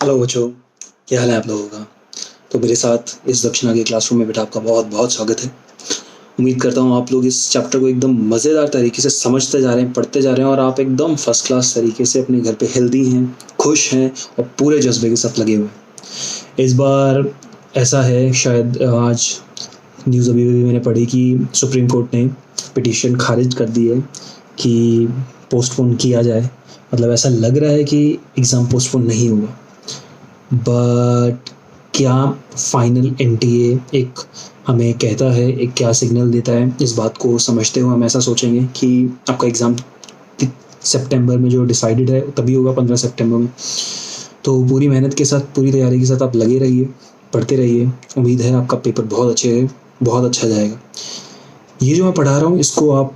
Hello बच्चों, क्या हाल है आप लोगों का। तो मेरे साथ इस दक्षिणा के क्लासरूम में बेटा आपका बहुत बहुत स्वागत है। उम्मीद करता हूँ आप लोग इस चैप्टर को एकदम मज़ेदार तरीके से समझते जा रहे हैं, पढ़ते जा रहे हैं और आप एकदम फर्स्ट क्लास तरीके से अपने घर पे हेल्दी हैं, खुश हैं और पूरे जज्बे के साथ लगे हुए हैं। इस बार ऐसा है, शायद आज न्यूज़ अभी भी मैंने पढ़ी कि सुप्रीम कोर्ट ने पिटीशन खारिज कर दी है कि पोस्टपोन किया जाए। मतलब ऐसा लग रहा है कि एग्ज़ाम पोस्टपोन नहीं होगा, बट क्या फाइनल एनटीए एक हमें कहता है, एक क्या सिग्नल देता है, इस बात को समझते हुए हम ऐसा सोचेंगे कि आपका एग्ज़ाम सितंबर में जो डिसाइडेड है तभी होगा, 15 सितंबर में। तो पूरी मेहनत के साथ, पूरी तैयारी के साथ आप लगे रहिए, पढ़ते रहिए। उम्मीद है आपका पेपर बहुत अच्छा जाएगा। ये जो मैं पढ़ा रहा हूँ इसको आप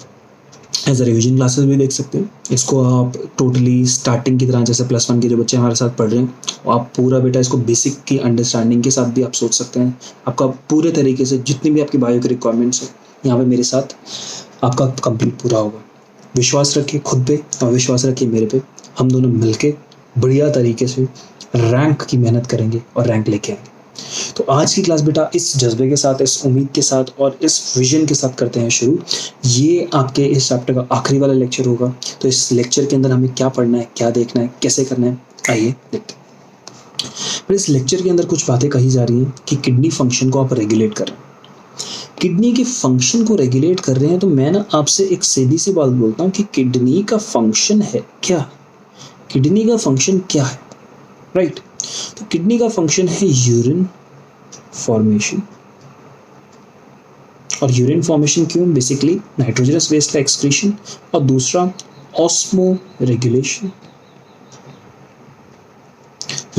एज अ रिविजन क्लासेस भी देख सकते हैं। इसको आप टोटली स्टार्टिंग की तरह, जैसे +1 के जो बच्चे हमारे साथ पढ़ रहे हैं, आप पूरा बेटा इसको बेसिक की अंडरस्टैंडिंग के साथ भी आप सोच सकते हैं। आपका पूरे तरीके से जितनी भी आपकी बायो की रिक्वायरमेंट्स है यहाँ पे मेरे साथ आपका कंप्लीट पूरा होगा। विश्वास रखिए खुद पे और विश्वास रखिए मेरे पे। हम दोनों मिलके बढ़िया तरीके से रैंक की मेहनत करेंगे और रैंक लेके आएंगे। तो आज की क्लास बेटा इस जज्बे के साथ, इस उम्मीद के साथ और इस विजन के साथ करते हैं शुरू। ये आपके इस चैप्टर का आखिरी वाला लेक्चर होगा। तो इस लेक्चर के अंदर हमें क्या पढ़ना है, क्या देखना है, कैसे करना है, आइए देखते हैं। फिर इस लेक्चर के अंदर कुछ बातें कही जा रही हैं कि किडनी फंक्शन को आप रेगुलेट करें। किडनी के फंक्शन को रेगुलेट कर रहे हैं तो मैं ना आपसे एक सीधी सी बात बोलता हूँ कि किडनी का फंक्शन है क्या। किडनी का फंक्शन क्या है, राइट? तो किडनी का फंक्शन है यूरिन फॉर्मेशन। और यूरिन फॉर्मेशन क्यों? बेसिकली नाइट्रोजनस वेस्ट का एक्सक्रीशन और दूसरा ऑस्मो रेगुलेशन।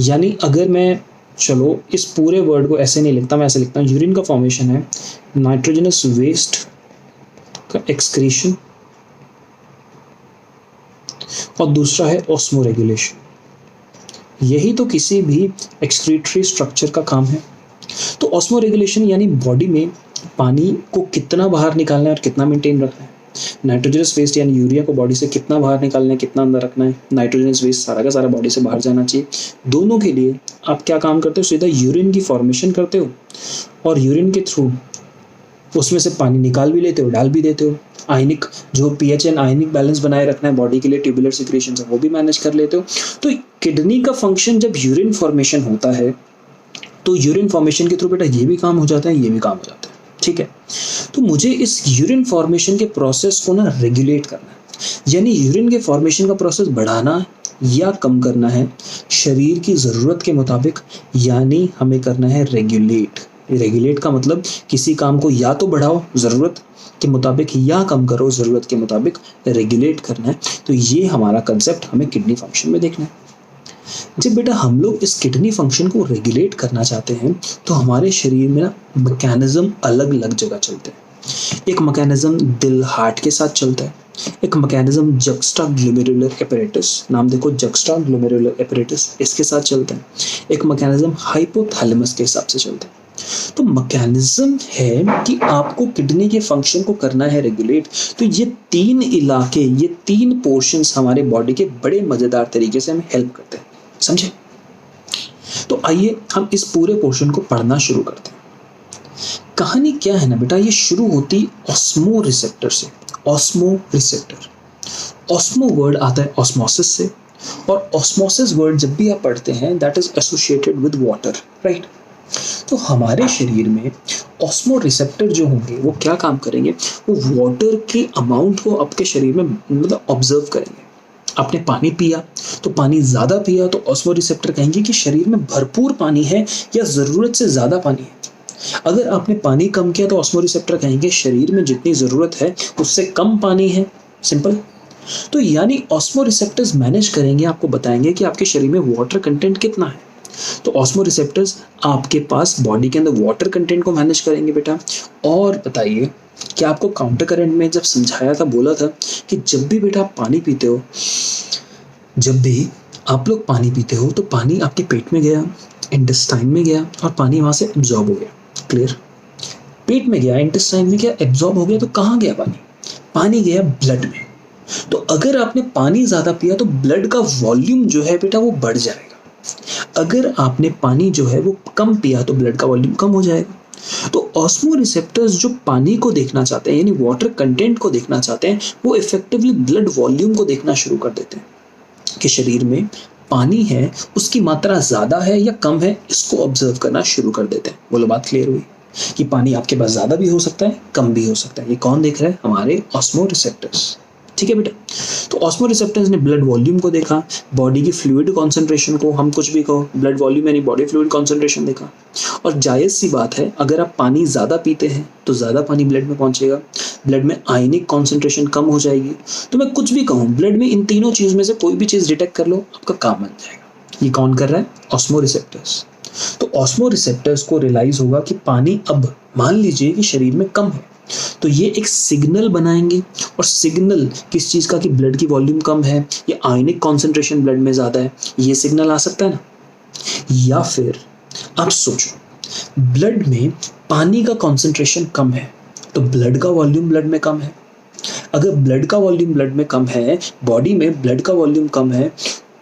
यानी अगर मैं, चलो इस पूरे वर्ड को ऐसे नहीं लिखता, मैं ऐसे लिखता हूँ, यूरिन का फॉर्मेशन है नाइट्रोजनस वेस्ट का एक्सक्रीशन और दूसरा है ऑस्मो रेगुलेशन। यही तो किसी भी एक्सक्रीटरी स्ट्रक्चर का काम है। तो ऑस्मो रेगुलेशन यानी बॉडी में पानी को कितना बाहर निकालना है और कितना मेंटेन रखना है। नाइट्रोजनस वेस्ट यानी यूरिया को बॉडी से कितना बाहर निकालना है, कितना अंदर रखना है। नाइट्रोजनस वेस्ट सारा का सारा बॉडी से बाहर जाना चाहिए। दोनों के लिए आप क्या काम करते हो? सीधा यूरिन की फॉर्मेशन करते हो और यूरिन के थ्रू उसमें से पानी निकाल भी लेते हो, डाल भी देते हो। आयनिक जो पीएच एंड आयनिक बैलेंस बनाए रखना है बॉडी के लिए, ट्यूबुलर सिक्रेशन है, वो भी मैनेज कर लेते हो। तो किडनी का फंक्शन जब यूरिन फॉर्मेशन होता है तो यूरिन फॉर्मेशन के थ्रू बेटा ये भी काम हो जाता है, ये भी काम हो जाता है, ठीक है। तो मुझे इस यूरिन फॉर्मेशन के प्रोसेस को ना रेगुलेट करना है। यानी यूरिन के फॉर्मेशन का प्रोसेस बढ़ाना या कम करना है शरीर की ज़रूरत के मुताबिक, यानी हमें करना है रेगुलेट। रेगुलेट का मतलब किसी काम को या तो बढ़ाओ ज़रूरत के मुताबिक या कम करो ज़रूरत के मुताबिक, रेगुलेट करना है। तो ये हमारा कंसेप्ट हमें किडनी फंक्शन में देखना है। जब बेटा हम लोग इस किडनी फंक्शन को रेगुलेट करना चाहते हैं तो हमारे शरीर में ना मैकेनिज्म अलग अलग जगह चलते हैं। एक मैकेनिज्म दिल हार्ट के साथ चलता है, एक मैकेनिज्म जक्स्टाग्लोमेरुलर एपरेटस, नाम देखो जक्स्टाग्लोमेरुलर एपरेटस, इसके साथ चलता है। एक मैकेनिज्म हाइपोथैलेमस के हिसाब से चलता है। तो मैकेनिज्म है कि आपको किडनी के फंक्शन को करना है रेगुलेट। तो ये तीन इलाके, ये तीन पोर्शंस हमारे बॉडी के बड़े मजेदार तरीके से हमें हेल्प करते हैं, समझे? तो आइए हम इस पूरे पोर्शन को पढ़ना शुरू करते हैं। कहानी क्या है ना बेटा, ये शुरू होती ऑस्मो रिसेप्टर से। ऑस्मो रिसेप्टर, ऑस्मो वर्ड आता है ऑस्मोसिस से, और ऑस्मोसिस वर्ड जब भी आप पढ़ते हैं that is associated with water, right? तो हमारे शरीर में ऑस्मो रिसेप्टर जो होंगे वो क्या काम करेंगे? वो वाटर के अमाउंट को आपके शरीर में मतलब ऑब्जर्व करेंगे। आपने पानी पिया तो पानी ज़्यादा पिया तो ऑस्मो रिसेप्टर कहेंगे कि शरीर में भरपूर पानी है या ज़रूरत से ज़्यादा पानी है। अगर आपने पानी कम किया तो ऑस्मो रिसेप्टर कहेंगे शरीर में जितनी ज़रूरत है उससे कम पानी है। सिंपल। तो यानी ऑस्मो रिसेप्टर्स मैनेज करेंगे, आपको बताएंगे कि आपके शरीर में वाटर कंटेंट कितना है। तो ऑस्मो रिसेप्टर्स आपके पास बॉडी के अंदर वाटर कंटेंट को मैनेज करेंगे बेटा। और बताइए, क्या आपको काउंटर करंट में जब समझाया था, बोला था कि जब भी बेटा आप पानी पीते हो, जब भी आप लोग पानी पीते हो तो पानी आपके पेट में गया, इंटेस्टाइन में गया और पानी वहाँ से एब्जॉर्ब हो गया। क्लियर? पेट में गया, इंटेस्टाइन में गया, एब्जॉर्ब हो गया, तो कहाँ गया पानी? पानी गया ब्लड में। तो अगर आपने पानी ज़्यादा पिया तो ब्लड का वॉल्यूम जो है बेटा वो बढ़ जाएगा। अगर आपने पानी जो है वो कम पिया तो ब्लड का वॉल्यूम कम हो जाएगा। तो ऑस्मो रिसेप्टर्स जो पानी को देखना चाहते हैं, यानी वाटर कंटेंट को देखना चाहते हैं, वो इफेक्टिवली ब्लड वॉल्यूम को देखना शुरू कर देते हैं कि शरीर में पानी है उसकी मात्रा ज़्यादा है या कम है, इसको ऑब्जर्व करना शुरू कर देते हैं। बोलो बात क्लियर हुई कि पानी आपके पास ज़्यादा भी हो सकता है, कम भी हो सकता है। ये कौन देख रहा है? हमारे ऑस्मो रिसेप्टर्स। ठीक है बेटा। तो ऑस्मो रिसेप्टर्स ने ब्लड वॉल्यूम को देखा, बॉडी की फ्लूइड कॉन्सेंट्रेशन को, हम कुछ भी कहो, ब्लड वॉल्यूम यानी बॉडी फ्लूइड कॉन्सेंट्रेशन देखा। और जायज़ सी बात है, अगर आप पानी ज़्यादा पीते हैं तो ज़्यादा पानी ब्लड में पहुंचेगा, ब्लड में आयनिक कॉन्सेंट्रेशन कम हो जाएगी। तो मैं कुछ भी कहूँ, ब्लड में इन तीनों चीज़ में से कोई भी चीज़ डिटेक्ट कर लो, आपका काम बन जाएगा। ये कौन कर रहा है? Osmo receptors. तो ऑस्मो रिसेप्टर्स को रियलाइज होगा कि पानी अब मान लीजिए कि शरीर में कम है, तो ये एक सिग्नल बनाएंगे। और सिग्नल किस चीज़ का? कि ब्लड की वॉल्यूम कम है या आयनिक कॉन्सेंट्रेशन ब्लड में ज़्यादा है, ये सिग्नल आ सकता है ना। या फिर आप सोचो, ब्लड में पानी का कॉन्सेंट्रेशन कम है तो ब्लड का वॉल्यूम ब्लड में कम है। अगर ब्लड का वॉल्यूम ब्लड में कम है, बॉडी में ब्लड का वॉल्यूम कम है,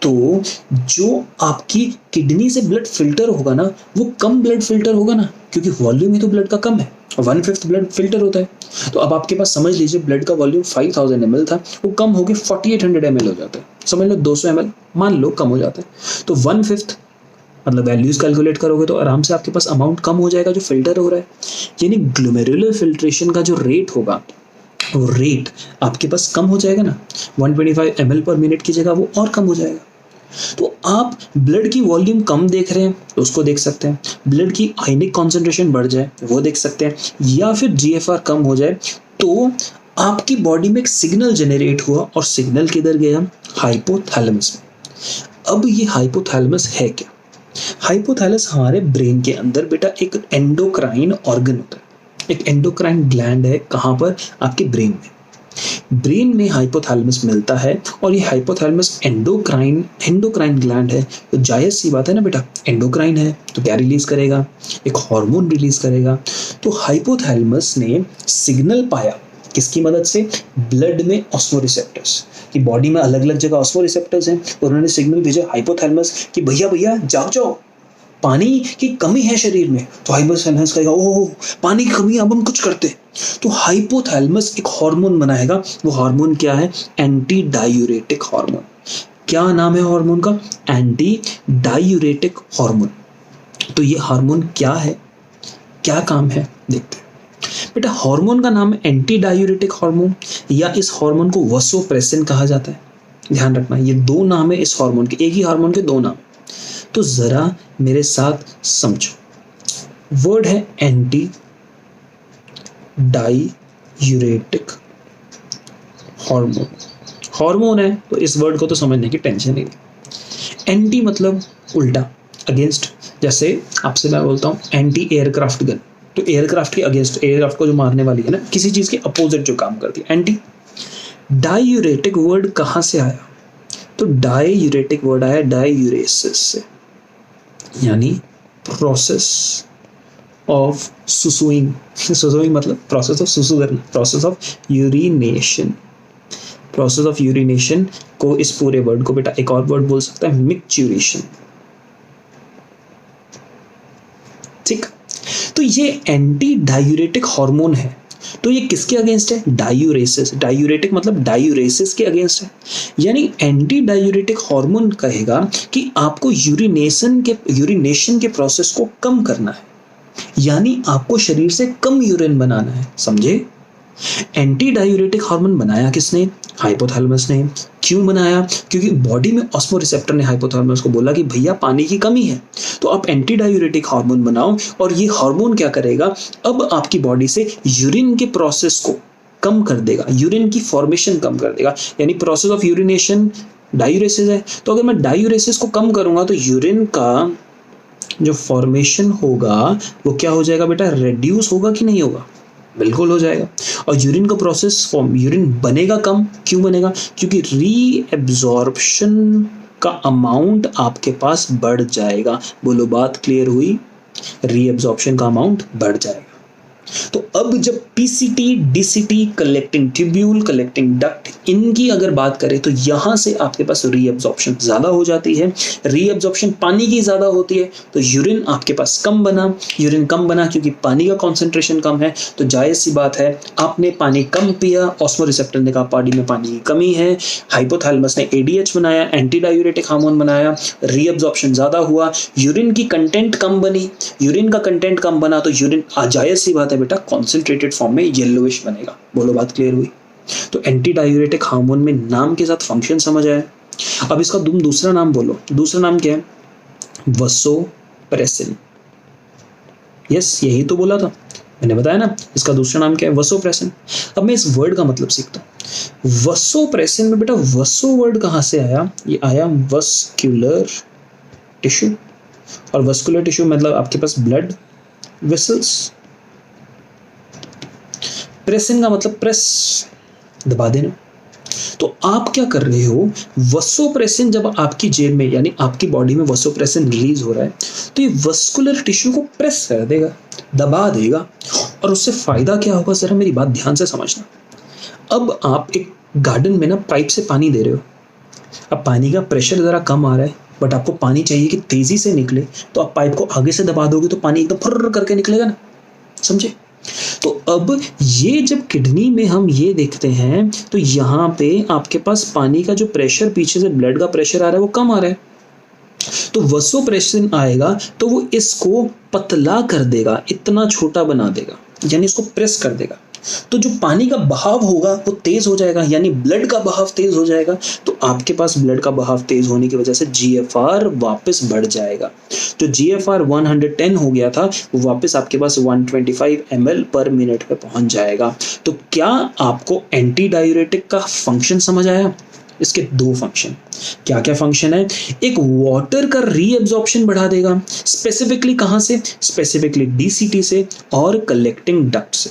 तो जो आपकी किडनी से ब्लड फिल्टर होगा ना, वो कम ब्लड फिल्टर होगा ना, क्योंकि वॉल्यूम ही तो ब्लड का कम है, 1/5 ब्लड फिल्टर होता है। तो अब आपके पास समझ लीजिए ब्लड का वॉल्यूम 5000 ml था, वो कम हो गया 4800 ml हो जाता है। समझ लो 200 ml मान लो कम हो जाता है, तो 1/5 मतलब वैल्यूज कैलकुलेट करोगे तो आराम से आपके पास अमाउंट कम हो जाएगा जो फिल्टर हो रहा है। यानी ग्लोमेरुलर फिल्ट्रेशन का जो रेट होगा, वो रेट आपके पास कम हो जाएगा ना, 125 ml पर मिनट की जगह वो और कम हो जाएगा। तो आप ब्लड की वॉल्यूम कम देख रहे हैं तो उसको देख सकते हैं, ब्लड की आयनिक कॉन्सेंट्रेशन बढ़ जाए वो देख सकते हैं, या फिर जीएफआर कम हो जाए तो आपकी बॉडी में एक सिग्नल जनरेट हुआ, और सिग्नल किधर गया? हाइपोथैलेमस में। अब ये हाइपोथैलेमस है क्या? हाइपोथैलेमस हमारे ब्रेन के अंदर बेटा एक एंडोक्राइन ऑर्गन होता है, एक एंडोक्राइन ग्लैंड है। कहाँ पर? आपके ब्रेन में। ब्रेन में हाइपोथैलेमस मिलता है, और ये हाइपोथैलेमस एंडोक्राइन ग्लैंड है। तो जायज़ सी बात है ना बेटा, एंडोक्राइन है तो क्या रिलीज करेगा? एक हार्मोन रिलीज करेगा। तो हाइपोथैलेमस ने सिग्नल पाया किसकी मदद से? ब्लड में ऑस्मो रिसेप्टर्स की, बॉडी में अलग अलग जगह ऑस्मो रिसेप्टर्स हैं, और उन्होंने सिग्नल भेजा हाइपोथैलेमस कि भैया भैया जाग जाओ, पानी की कमी है शरीर में। तो हाइपोथैलेमस कहेगा ओह पानी की कमी, अब हम कुछ करते। तो हाइपोथैलेमस एक हार्मोन बनाएगा। वो हार्मोन क्या है? Anti diuretic hormone. क्या नाम है हार्मोन का? Anti diuretic hormone. तो ये हार्मोन क्या है, क्या काम है, देखते हैं बेटा। हार्मोन का नाम है एंटी डायूरेटिक हार्मोन, या इस हार्मोन को वसोप्रेसिन कहा जाता है। ध्यान रखना, ये दो नाम है इस हार्मोन के, एक ही हार्मोन के दो नाम। तो जरा मेरे साथ समझो, वर्ड है एंटी डायूरेटिक हार्मोन। हार्मोन है तो इस वर्ड को तो समझने की टेंशन नहीं। एंटी मतलब उल्टा, अगेंस्ट। जैसे आपसे मैं बोलता हूँ एंटी एयरक्राफ्ट गन, तो एयरक्राफ्ट के अगेंस्ट, एयरक्राफ्ट को जो मारने वाली है ना, किसी चीज़ के अपोजिट जो काम करती है, एंटी। डायूरेटिक वर्ड कहाँ से आया? तो डायूरेटिक वर्ड आया डायूरेसिस से, यानी प्रोसेस ऑफ सुसुइंग। सुसुइंग मतलब प्रोसेस ऑफ सुसु करना, process of urination. Process of urination को, इस पूरे वर्ड को बेटा एक और वर्ड बोल सकता है, मिक्चुरेशन। ठीक। तो ये एंटी डायूरेटिक हार्मोन है, तो ये किसके अगेंस्ट है? डायूरेसिस। डायूरेटिक मतलब डायूरेसिस के अगेंस्ट है। यानी एंटी डायूरेटिक हार्मोन कहेगा कि आपको यूरिनेशन के प्रोसेस को कम करना है, यानी आपको शरीर से कम यूरिन बनाना है। समझे? एंटी डायूरेटिक हार्मोन बनाया किसने? हाइपोथैलेमस ने। क्यों बनाया? क्योंकि बॉडी में ऑस्मो रिसेप्टर ने हाइपोथैलेमस को बोला कि भैया पानी की कमी है, तो आप एंटी डायूरेटिक हार्मोन बनाओ। और ये हार्मोन क्या करेगा? अब आपकी बॉडी से यूरिन के प्रोसेस को कम कर देगा, यूरिन की फॉर्मेशन कम कर देगा। यानी प्रोसेस ऑफ यूरिनेशन डायूरेसिस है, तो अगर मैं डायूरेसिस को कम करूंगा तो यूरिन का जो फॉर्मेशन होगा वो क्या हो जाएगा बेटा? रेड्यूस होगा कि नहीं होगा? बिल्कुल हो जाएगा। और यूरिन का प्रोसेस यूरिन बनेगा कम। क्यों बनेगा? क्योंकि रीएब्जॉर्प्शन का अमाउंट आपके पास बढ़ जाएगा। बोलो बात क्लियर हुई? रीएब्जॉर्प्शन का अमाउंट बढ़ जाएगा। तो अब जब PCT, DCT, collecting tubule, collecting duct, इनकी अगर बात करें तो यहां से आपके पास रीअब्जॉर्प्शन ज्यादा हो जाती है। रीअब्जॉर्प्शन पानी की ज्यादा होती है तो यूरिन आपके पास कम बना। यूरिन कम बना क्योंकि पानी का कॉन्सेंट्रेशन कम है, तो जायज सी बात है आपने पानी कम पिया, ऑस्मोरिसेप्टर ने कहा बॉडी में पानी की कमी है, हाइपोथैलेमस ने एडीएच बनाया, एंटी डायूरेटिक हार्मोन बनाया, रीअब्जॉर्प्शन ज्यादा हुआ, यूरिन की कंटेंट कम बनी। यूरिन का कंटेंट कम बना तो यूरिन जायज सी बात है बेटा कॉन्सेंट्रेटेड फॉर्म में येलोइश बनेगा। बोलो बात क्लियर हुई? तो एंटी डायूरेटिक हार्मोन में नाम के साथ फंक्शन समझ आया। अब इसका तुम दूसरा नाम बोलो। दूसरा नाम क्या है? वसोप्रेसिन। यस, यही तो बोला था मैंने, बताया ना इसका दूसरा नाम क्या है? वसोप्रेसिन। अब मैं इस वर्ड का मतलब सीखता हूँ। वसोप्रेसिन में बेटा वसो वर्ड कहां से आया? ये आया वस्कुलर टिश्यू, और वस्कुलर टिश्यू मतलब आपके पास ब्लड वेसल्स। प्रेसिन का मतलब प्रेस, दबा देना। तो आप क्या कर रहे हो? वसोप्रेसिन जब आपकी जेब में यानी आपकी बॉडी में वसोप्रेसिन रिलीज हो रहा है तो ये वस्कुलर टिश्यू को प्रेस कर देगा, दबा देगा, और उससे फायदा क्या होगा? जरा मेरी बात ध्यान से समझना। अब आप एक गार्डन में ना पाइप से पानी दे रहे हो, अब पानी का प्रेशर जरा कम आ रहा है, बट आपको पानी चाहिए कि तेजी से निकले, तो आप पाइप को आगे से दबा दोगे तो पानी एकदम फुर्र करके निकलेगा ना, समझे? तो अब ये जब किडनी में हम ये देखते हैं तो यहाँ पे आपके पास पानी का जो प्रेशर, पीछे से ब्लड का प्रेशर आ रहा है वो कम आ रहा है, तो वसोप्रेसिन आएगा तो वो इसको पतला कर देगा, इतना छोटा बना देगा, यानी इसको प्रेस कर देगा। तो जो पानी का बहाव होगा वो तेज हो जाएगा, यानी ब्लड का बहाव तेज हो जाएगा। तो आपके पास ब्लड का बहाव तेज होने की वजह से जीएफआर वापस बढ़ जाएगा। जो जीएफआर 110 हो गया था वो वापस आपके पास 125 ml पर मिनट पे पहुंच जाएगा। तो क्या आपको एंटी डायूरेटिक का फंक्शन समझ आया? इसके दो फंक्शन, क्या क्या फंक्शन है? एक वाटर का रीअब्जॉर्प्शन बढ़ा देगा, स्पेसिफिकली कहां से? स्पेसिफिकली डीसीटी से और कलेक्टिंग डक्ट से।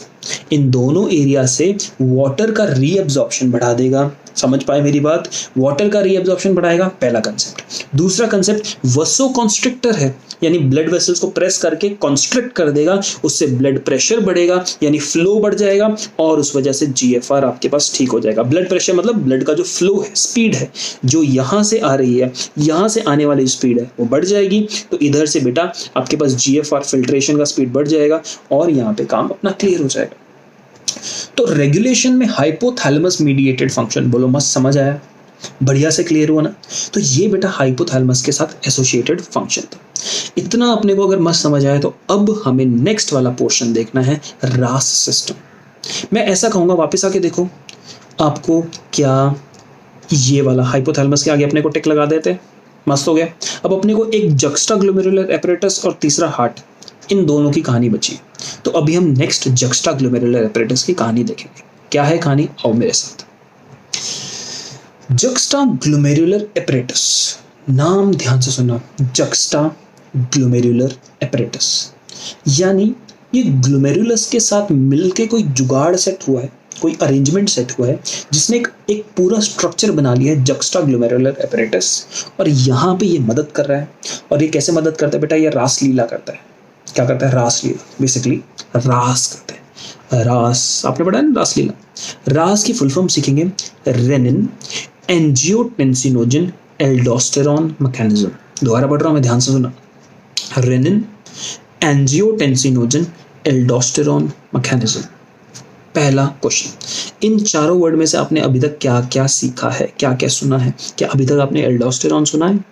इन दोनों एरिया से वाटर का रीअब्जॉर्प्शन बढ़ा देगा। समझ पाए मेरी बात? वाटर का रीअब्जॉर्प्शन बढ़ाएगा, पहला कंसेप्ट। दूसरा कंसेप्ट वसो कॉन्स्ट्रिक्टर है, यानी ब्लड वेसल्स को प्रेस करके कॉन्स्ट्रिक्ट कर देगा, उससे ब्लड प्रेशर बढ़ेगा, यानी फ्लो बढ़ जाएगा, और उस वजह से जीएफआर आपके पास ठीक हो जाएगा। ब्लड प्रेशर मतलब ब्लड का जो फ्लो है, स्पीड है, जो यहाँ से आ रही है, यहाँ से आने वाली स्पीड है वो बढ़ जाएगी, तो इधर से बेटा आपके पास जीएफआर फिल्ट्रेशन का स्पीड बढ़ जाएगा और यहाँ पे काम अपना क्लियर हो जाएगा। तो रेगुलेशन में हाइपोथैलेमस मीडिएटेड फंक्शन, बोलो मस्त समझ आया? बढ़िया से क्लियर हुआ ना? तो ये बेटा हाइपोथैलेमस के साथ एसोसिएटेड फंक्शन था। इतना अपने को अगर मस्त समझ आया तो अब हमें नेक्स्ट वाला पोर्शन देखना है, रास सिस्टम। मैं ऐसा कहूंगा, वापस आके देखो आपको, क्या ये वाला हाइपोथैलेमस के आगे अपने को टिक लगा देते, मस्त हो गया। अब अपने को एक जक्स्टाग्लोमेरुलर एपरेटस और तीसरा हार्ट, इन दोनों की कहानी बची। तो अभी हम नेक्स्ट जक्स्टाग्लोमेरुलर एपरेटस की कहानी देखेंगे। क्या है कहानी? आओ मेरे साथ। जक्स्टाग्लोमेरुलर एपरेटस, नाम ध्यान से सुनना, जक्स्टाग्लोमेरुलर एपरेटस, यानी ये ग्लोमेरुलस के साथ मिलके कोई जुगाड़ सेट हुआ है, कोई अरेंजमेंट सेट हुआ है जिसने एक पूरा स्ट्रक्चर बना लिया है, जक्स्टाग्लोमेरुलर एपरेटस, और यहाँ पे ये मदद कर रहा है। और ये कैसे मदद करता है बेटा? ये रास लीला करता है। क्या करता है? रास लीला, बेसिकली रास करता है। रास आपने पढ़ा है ना, रास लीला। रास की फुल फॉर्म सीखेंगे, रेनिन एंजियोटेंसिनोजन एल्डोस्टेरॉन मैकेनिज्म। दोबारा पढ़ रहा हूं मैं, ध्यान से सुना, रेनिन एंजियोटेंसिनोजन एल्डोस्टेरॉन मैकेनिज्म। पहला क्वेश्चन, इन चारों वर्ड में से आपने अभी तक क्या क्या सीखा है, क्या क्या सुना है? क्या अभी तक आपने एल्डोस्टेरॉन सुना है?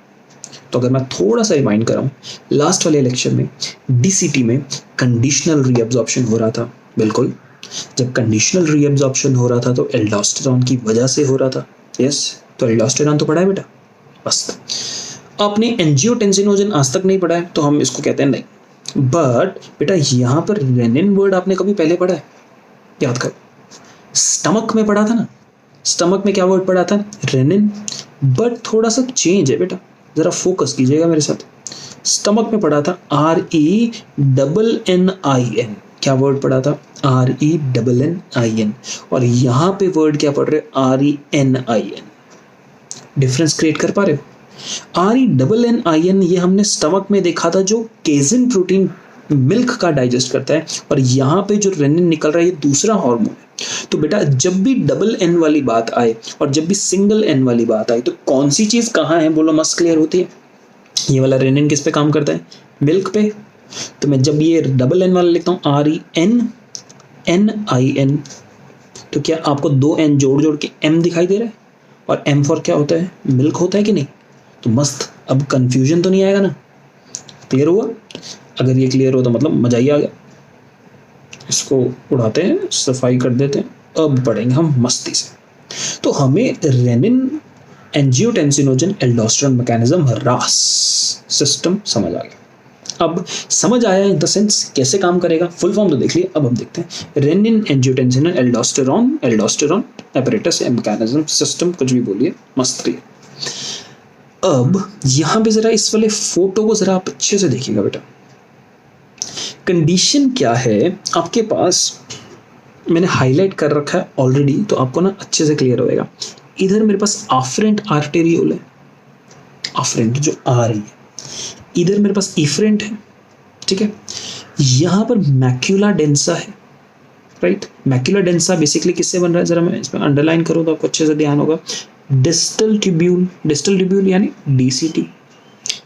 तो अगर मैं थोड़ा सा रिमाइंड कराऊं, लास्ट वाले लेक्चर में डीसीटी में कंडीशनल रीअब्जॉर्प्शन हो रहा था। बिल्कुल, जब कंडीशनल रीअब्जॉर्प्शन हो रहा था तो एल्डोस्टेरॉन की वजह से हो रहा था। यस, तो एल्डोस्टेरॉन तो पढ़ा है बेटा, बस। आपने एंजियोटेंसिनोजन आज तक नहीं पढ़ा है तो हम इसको कहते हैं नहीं, बट बेटा यहाँ पर रेनिन वर्ड आपने कभी पहले पढ़ा है? याद करो, स्टमक में पढ़ा था ना। स्टमक में क्या वर्ड पढ़ा था? रेनिन, बट थोड़ा सा चेंज है बेटा, जरा फोकस कीजिएगा मेरे साथ। स्टमक में पढ़ा था RENNIN। क्या वर्ड पढ़ा था? RENNIN। और यहाँ पे वर्ड क्या पढ़ रहे हो? RENIN। डिफरेंस क्रिएट कर पा रहे हो? RENNIN ये हमने स्टमक में देखा था, जो केजिन प्रोटीन मिल्क का डाइजेस्ट करता है, और यहाँ पे जो रेनिन निकल रहा है ये दूसरा हार्मोन है। तो बेटा जब भी डबल एन वाली बात आए और जब भी सिंगल एन वाली बात आए तो कौन सी चीज कहाँ है बोलो, मस्त क्लियर होती है। ये वाला रेनिन किस पे काम करता है, मिल्क पे। तो मैं जब ये डबल एन वाला लिखता हूँ RENNIN, तो क्या आपको दो एन जोड़ जोड़ के M दिखाई दे रहा है, और M फॉर क्या होता है, मिल्क होता है कि नहीं। तो मस्त, अब कंफ्यूजन तो नहीं आएगा ना, क्लियर हुआ। अगर ये क्लियर हो तो मतलब मजा ही आ गया। इसको उड़ाते हैं, सफाई कर देते हैं, अब पढ़ेंगे हम मस्ती से। तो हमें रेनिन, एंजियोटेंसिनोजन, एल्डोस्टेरोन मैकेनिज्म, रास सिस्टम समझ आ गया। अब समझ आया इन द सेंस कैसे काम करेगा, फुल फॉर्म तो देख लिया, अब हम देखते हैं renin, angiotensin, aldosterone apparatus, mechanism, system, कुछ भी बोलिए, मस्त क्लियर। अब यहां पे जरा इस वाले फोटो को जरा आप अच्छे से देखिएगा बेटा। कंडीशन क्या है आपके पास, मैंने हाईलाइट कर रखा है ऑलरेडी, तो आपको ना अच्छे से क्लियर होएगा। इधर मेरे पास आफ्रेंट आर्टेरियोल है, आफ्रेंट जो आ रही है, इधर मेरे पास इफरेंट है, ठीक है। यहां पर मैक्यूला डेंसा है, राइट। मैक्यूला डेंसा बेसिकली किससे बन रहा है, जरा मैं इसमें अंडरलाइन करूं तो आपको अच्छे से ध्यान होगा। डिस्टल ट्यूब्यूल यानी DCT।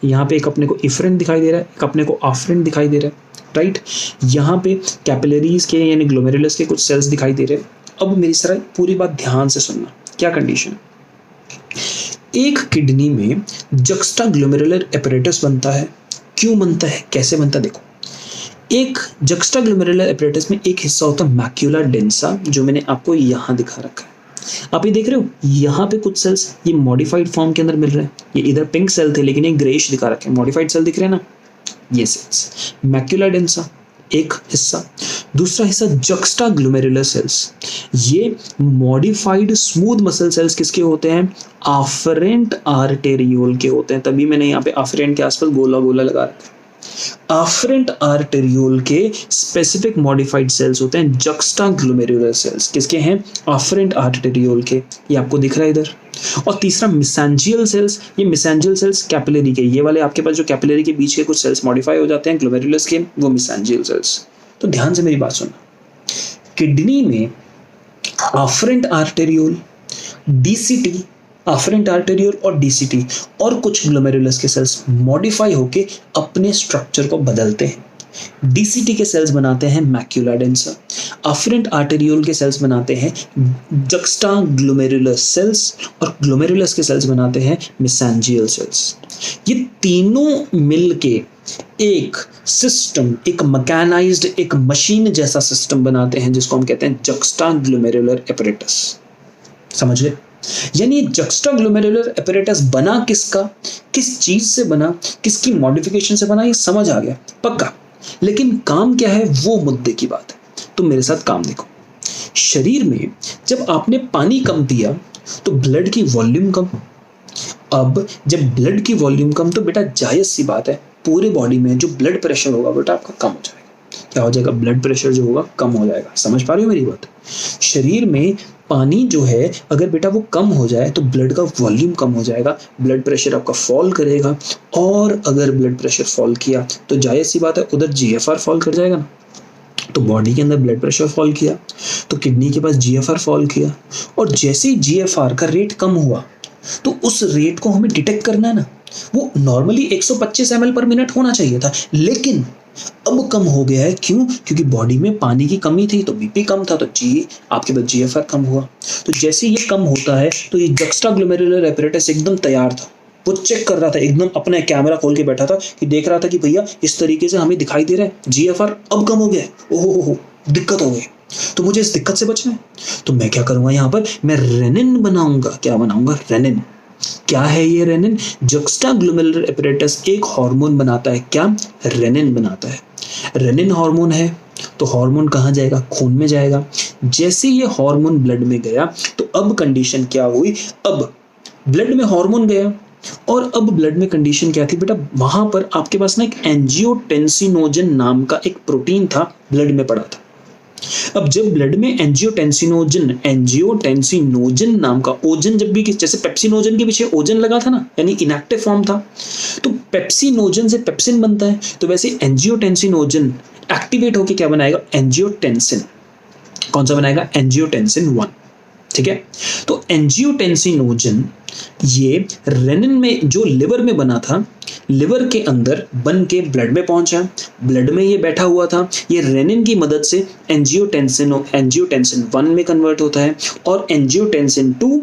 यहाँ पे एक अपने को इफरेंट दिखाई दे रहा है, एक अपने को आफ्रेंट दिखाई दे रहा है, राइट। यहाँ पे कैपिलरीज के यानी ग्लोमेरुलस के कुछ सेल्स दिखाई दे रहे हैं। अब मेरी तरह पूरी बात ध्यान से सुनना, क्या कंडीशन। एक किडनी में जक्स्टा ग्लोमेरुलर एपरेटस बनता है, क्यों बनता है, कैसे बनता है, देखो। एक जक्स्टा ग्लोमेरुलर एपरेटस में एक हिस्सा होता है मैक्यूला डेंसा, जो मैंने आपको यहाँ दिखा रखा है। आप ये देख रहे हो, यहाँ पे कुछ सेल्स ये मॉडिफाइड फॉर्म के अंदर मिल रहे हैं। ये इधर पिंक सेल थे लेकिन ये ग्रेइश दिखा रखे हैं, मॉडिफाइड सेल दिख रहे हैं ना, ये सेल्स मैक्यूला डेंसा एक हिस्सा। दूसरा हिस्सा जक्स्टा ग्लोमेरुलर सेल्स, ये मॉडिफाइड स्मूथ मसल सेल्स किसके होते हैं, आफ्रेंट आर्टेरियोल के होते हैं। तभी मैंने यहाँ पे आफ्रेंट के आसपास गोला गोला लगा रखा है। आफ्रेंट आर्टेरियोल के स्पेसिफिक मॉडिफाइड सेल्स होते हैं जक्स्टा ग्लोमेरुलर सेल्स, किसके हैं, आफ्रेंट आर्टेरियोल के, ये आपको दिख रहा है इधर। और तीसरा मिसेंजियल सेल्स, ये मिसेंजियल सेल्स कैपिलरी के, ये वाले आपके पास जो कैपिलरी के बीच के कुछ सेल्स मॉडिफाई हो जाते हैं ग्लोमेरुलस के, वो मिसेंजियल सेल्स। तो ध्यान से मेरी बात सुनना, किडनी में आफ्रेंट आर्टेरियोल, DCT, आफ्रेंट आर्टेरियोल और DCT और कुछ ग्लोमेरुलस के सेल्स मॉडिफाई होके अपने स्ट्रक्चर को बदलते हैं। DCT के सेल्स बनाते हैं मैक्यूला डेंसा, आफ्रेंट आर्टेरियोल के सेल्स बनाते हैं जक्स्टा ग्लोमेरुलर सेल्स, और ग्लोमेरुलस के सेल्स बनाते हैं मिसेंजियल सेल्स। ये तीनों मिलके एक सिस्टम, एक मैकेनाइज्ड, एक मशीन जैसा सिस्टम बनाते हैं जिसको हम कहते हैं जक्स्टा ग्लोमेरुलर एपरेटस। समझ गए, यानी जक्स्टा ग्लोमेरुलर एपरेटस बना किसका, किस चीज से बना, किसकी मॉडिफिकेशन से बना, ये समझ आ गया पक्का। लेकिन काम क्या है वो मुद्दे की बात है। तो मेरे साथ काम देखो, शरीर में जब आपने पानी कम पिया तो ब्लड की वॉल्यूम कम। अब जब ब्लड की वॉल्यूम कम तो बेटा जायज सी बात है पूरे बॉडी में जो ब्लड प्रेशर होगा बेटा आपका कम हो जाएगा। क्या हो जाएगा, ब्लड प्रेशर जो होगा कम हो जाएगा। समझ पा रहे हो मेरी बात। शरीर में पानी जो है अगर बेटा वो कम हो जाए तो ब्लड का वॉल्यूम कम हो जाएगा, ब्लड प्रेशर आपका फॉल करेगा, और अगर ब्लड प्रेशर फॉल किया तो जायज सी बात है उधर GFR फॉल कर जाएगा ना। तो बॉडी के अंदर ब्लड प्रेशर फॉल किया तो किडनी के पास GFR फॉल किया, और जैसे ही GFR का रेट कम हुआ तो उस रेट को हमें डिटेक्ट करना है ना। वो नॉर्मली 125 ml पर मिनट होना चाहिए था, लेकिन अब कम हो गया है। क्यों? क्योंकि बॉडी में पानी की कमी थी तो BP कम था, तो आपके पास GFR कम हुआ। तो जैसे ये कम होता है तो ये जक्स्टा ग्लोमेरुलर एपरेटस एकदम तैयार था, वो चेक कर रहा था, एकदम अपना कैमरा खोल के बैठा था कि देख रहा था कि भैया इस तरीके से हमें दिखाई दे रहा है GFR अब कम हो गया है, ओहो दिक्कत हो गई, तो मुझे इस दिक्कत से बचना है। तो मैं क्या करूंगा, यहाँ पर मैं रेनिन बनाऊंगा। क्या बनाऊंगा? रेनिन। क्या है ये रेनिन? जक्स्टा ग्लोमेरुलर एपरेटस एक हार्मोन बनाता है। क्या? रेनिन बनाता है। रेनिन हार्मोन है तो हार्मोन कहाँ जाएगा? खून में जाएगा। जैसे ये हार्मोन ब्लड में गया तो अब कंडीशन क्या हुई, अब ब्लड में हार्मोन गया और अब ब्लड में कंडीशन क्या थी बेटा, वहां पर आपके पास ना एक एंजियोटेंसिनोजन नाम का एक प्रोटीन था, ब्लड में पड़ा था। अब जब ब्लड में एंजियोटेंसिनोजन नाम का ओजन, जब भी जैसे पेप्सिनोजन के पीछे ओजन लगा था ना, यानी इनएक्टिव फॉर्म था, तो पेप्सिनोजन से पेप्सिन बनता है, तो वैसे एंजियोटेंसिनोजन एक्टिवेट होकर क्या बनाएगा, एंजियोटेंसिन। कौन सा बनाएगा, एंजियोटेंसिन 1। ठीक है, तो एंजियोटेंसिनोजन ये रेनिन में जो लिवर में बना था, लिवर के अंदर बन के ब्लड में पहुंचा, ब्लड में ये बैठा हुआ था, ये रेनिन की मदद से एंजियोटेंसिन 1 में कन्वर्ट होता है, और एंजियोटेंसिन 2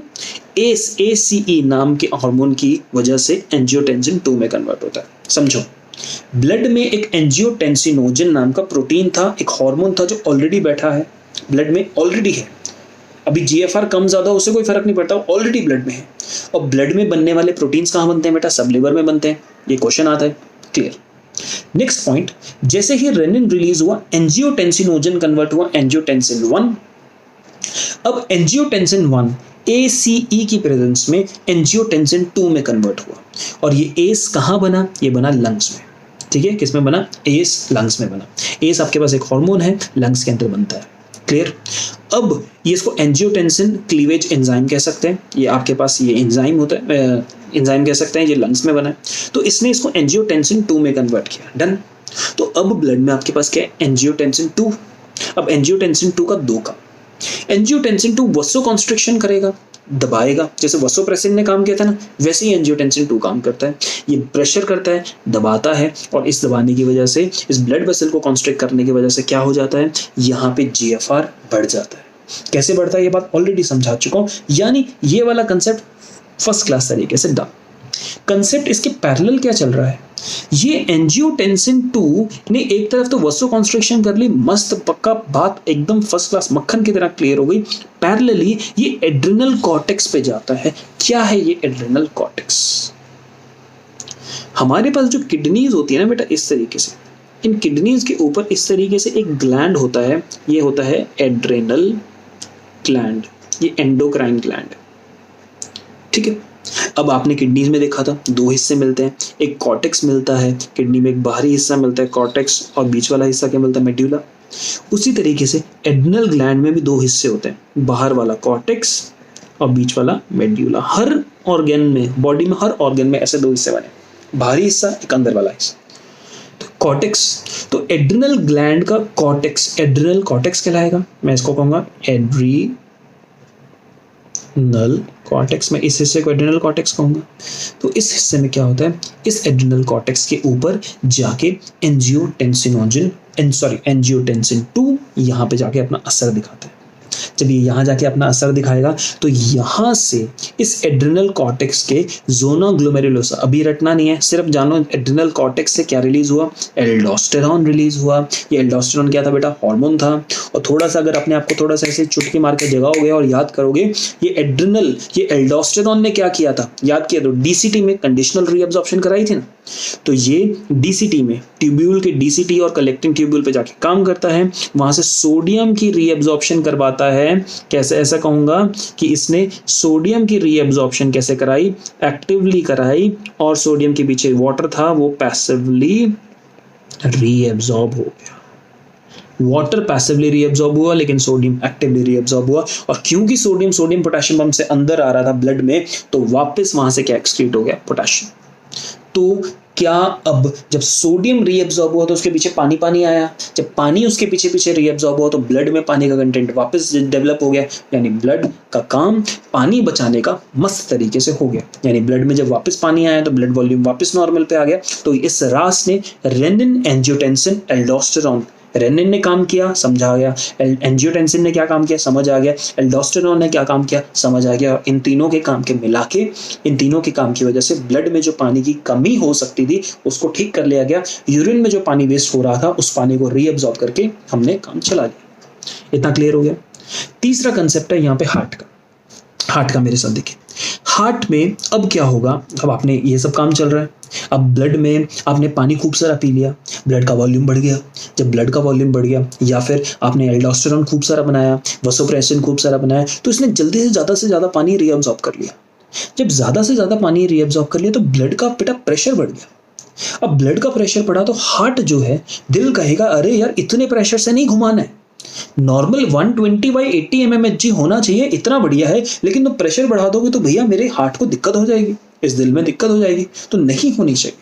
ACE नाम के हार्मोन की वजह से एंजियोटेंसिन 2 में कन्वर्ट होता है। समझो, ब्लड में एक एंजियोटेंसिनोजन नाम का प्रोटीन था, एक हार्मोन था जो ऑलरेडी बैठा है, ब्लड में ऑलरेडी है। अभी GFR कम ज्यादा उससे कोई फर्क नहीं पड़ता, ऑलरेडी ब्लड में है। और ब्लड में बनने वाले प्रोटीन्स कहाँ बनते हैं बेटा, सब लिवर में बनते हैं। ये क्वेश्चन आता है, क्लियर। नेक्स्ट पॉइंट, जैसे ही रेनिन रिलीज हुआ, एंजियोटेंसिनोजन कन्वर्ट हुआ एंजियोटेंसिन 1। अब एंजियोटेंसिन 1 ACE की प्रेजेंस में एंजियोटेंसिन 2 में कन्वर्ट हुआ, और ये एस कहाँ बना, ये बना लंग्स में। ठीक है, किस में बना, एस लंग्स में बना। एस आपके पास एक हार्मोन है, लंग्स के अंदर बनता है, क्लियर। अब ये इसको एंजियोटेंसिन क्लीवेज एंजाइम कह सकते हैं, ये आपके पास ये एंजाइम होता है, एंजाइम कह सकते हैं, ये लंग्स में बना है, तो इसने इसको एंजियोटेंसिन 2 में कन्वर्ट किया, डन। तो अब ब्लड में आपके पास क्या है, एंजियोटेंसिन 2। अब एंजियोटेंसिन 2 का 2 का एंजियोटेंसिन 2 वसोकॉन्स्ट्रिक्शन करेगा, दबाएगा, जैसे वसोप्रेसिन ने काम किया था ना, वैसे ही एंजियोटेंसिन 2 काम करता है। ये प्रेशर करता है, दबाता है, और इस दबाने की वजह से, इस ब्लड वेसल को कॉन्स्ट्रिक्ट करने की वजह से क्या हो जाता है, यहाँ पे GFR बढ़ जाता है। कैसे बढ़ता है ये बात ऑलरेडी समझा चुका हूँ, यानी ये वाला कंसेप्ट फर्स्ट क्लास तरीके से डन। कंसेप्ट इसके पैरेलल क्या चल रहा है, ये एंजियोटेंसिन 2 ने एक तरफ तो वसोकॉन्स्ट्रिक्शन कर ली, मस्त पक्का बात, एकदम फर्स्ट क्लास मक्खन की तरह क्लियर हो गई। पैरेलली ये एड्रिनल कॉर्टेक्स पे जाता है। क्या है ये एड्रिनल कॉर्टेक्स, हमारे पास जो किडनीज होती है ना बेटा, इस तरीके से, इन किडनीज के ऊपर इस तरीके से एक ग्लैंड होता है, ये होता है एड्रेनल ग्लैंड, ये एंडोक्राइन ग्लैंड। ठीक है, अब आपने किडनीज में देखा था 2 हिस्से मिलते हैं, एक कॉर्टेक्स मिलता है किडनी में, एक बाहरी हिस्सा मिलता है कॉर्टेक्स, और बीच वाला हिस्सा क्या मिलता है, मेड्यूला। उसी तरीके से एड्रिनल ग्लैंड में भी 2 हिस्से होते हैं, बाहर वाला कॉर्टेक्स और बीच वाला मेड्यूला। हर ऑर्गन में, बॉडी में हर ऑर्गन में ऐसे 2 हिस्से बने, बाहरी हिस्सा, एक अंदर वाला हिस्सा। तो कॉर्टेक्स, तो एड्रिनल ग्लैंड का कॉर्टेक्स एड्रिनल कॉर्टेक्स कहलाएगा। मैं इसको कहूंगा एड्रिनल कॉर्टेक्स, में इस हिस्से को एड्रिनल कॉर्टेक्स कहूंगा। तो इस हिस्से में क्या होता है, इस एड्रिनल कॉर्टेक्स के ऊपर जाके एंजियोटेंसिन 2 यहाँ पे जाके अपना असर दिखाता है। जब ये यहाँ जाके अपना असर दिखाएगा तो यहाँ से इस एड्रिनल कॉर्टेक्स के ज़ोना ग्लोमेरुलोसा, अभी रटना नहीं है, सिर्फ जानो एड्रिनल कॉर्टेक्स से क्या रिलीज हुआ, एल्डोस्टेरॉन रिलीज हुआ। ये एल्डोस्टेरॉन क्या था बेटा, हार्मोन था। और थोड़ा सा अगर अपने आप को थोड़ा सा ऐसे चुटकी मार के जगाओगे और याद करोगे, ये एल्डोस्टेरॉन ने क्या किया था, याद किया तो DCT में कंडीशनल रीअब्जॉर्प्शन कराई थी ना, तो ये DCT में ट्यूब्यूल के DCT और कलेक्टिंग ट्यूब्यूल पे जाके काम करता है, वहां से सोडियम की रीअब्जॉर्प्शन करवाता है। कैसे, ऐसा कहूंगा कि इसने सोडियम की रीअब्जॉर्प्शन कैसे कराई, एक्टिवली कराई, और सोडियम के पीछे वाटर था, वो पैसिवली रीअब्जॉर्ब हो गया। वाटर पैसिवली रीअब्जॉर्ब हुआ, लेकिन सोडियम एक्टिवली रीअब्जॉर्ब हुआ। और क्योंकि सोडियम पोटेशियम पंप से अंदर आ रहा था ब्लड में, तो वापस वहां से क्या एक्सक्रीट हो गया, पोटेशियम। तो क्या अब जब सोडियम रीअब्जॉर्ब हुआ तो उसके पीछे पानी आया, जब पानी उसके पीछे रीअब्जॉर्ब हुआ तो ब्लड में पानी का कंटेंट वापस डेवलप हो गया, यानी ब्लड का काम पानी बचाने का मस्त तरीके से हो गया। यानी ब्लड में जब वापस पानी आया तो ब्लड वॉल्यूम वापस नॉर्मल पे आ गया। तो इस रास ने रेनिन, एंजियोटेंसिन, एल्डोस्टेरॉन, रेनिन ने काम किया, समझ आ गया, एंजियोटेंसिन ने क्या काम किया, समझ आ गया, एल्डोस्टेरॉन ने क्या काम किया, समझ आ गया। इन तीनों के काम के मिला के, इन तीनों के काम की वजह से ब्लड में जो पानी की कमी हो सकती थी उसको ठीक कर लिया गया। यूरिन में जो पानी वेस्ट हो रहा था उस पानी को रीअब्सॉर्ब करके हमने काम चला लिया। इतना क्लियर हो गया। तीसरा कंसेप्ट है यहाँ पे हार्ट का मेरे साथ देखिए। हार्ट में अब क्या होगा, अब आपने ये सब काम चल रहा है, अब ब्लड में आपने पानी खूब सारा पी लिया, ब्लड का वॉल्यूम बढ़ गया। जब ब्लड का वॉल्यूम बढ़ गया, या फिर आपने एल्डोस्टेरॉन खूब सारा बनाया, वसोप्रेसिन खूब सारा बनाया, तो इसने जल्दी से ज़्यादा पानी रीअब्सॉर्ब कर लिया। जब ज़्यादा से ज़्यादा पानी रीअब्सॉर्ब कर लिया तो ब्लड का बेटा प्रेशर बढ़ गया। अब ब्लड का प्रेशर बढ़ा तो हार्ट जो है, दिल कहेगा अरे यार इतने प्रेशर से नहीं घुमाना है, नॉर्मल 120/80 mmHg होना चाहिए, इतना बढ़िया है, लेकिन तुम प्रेशर बढ़ा दोगे तो भैया मेरे हार्ट को दिक्कत हो जाएगी, इस दिल में दिक्कत हो जाएगी, तो नहीं होनी चाहिए।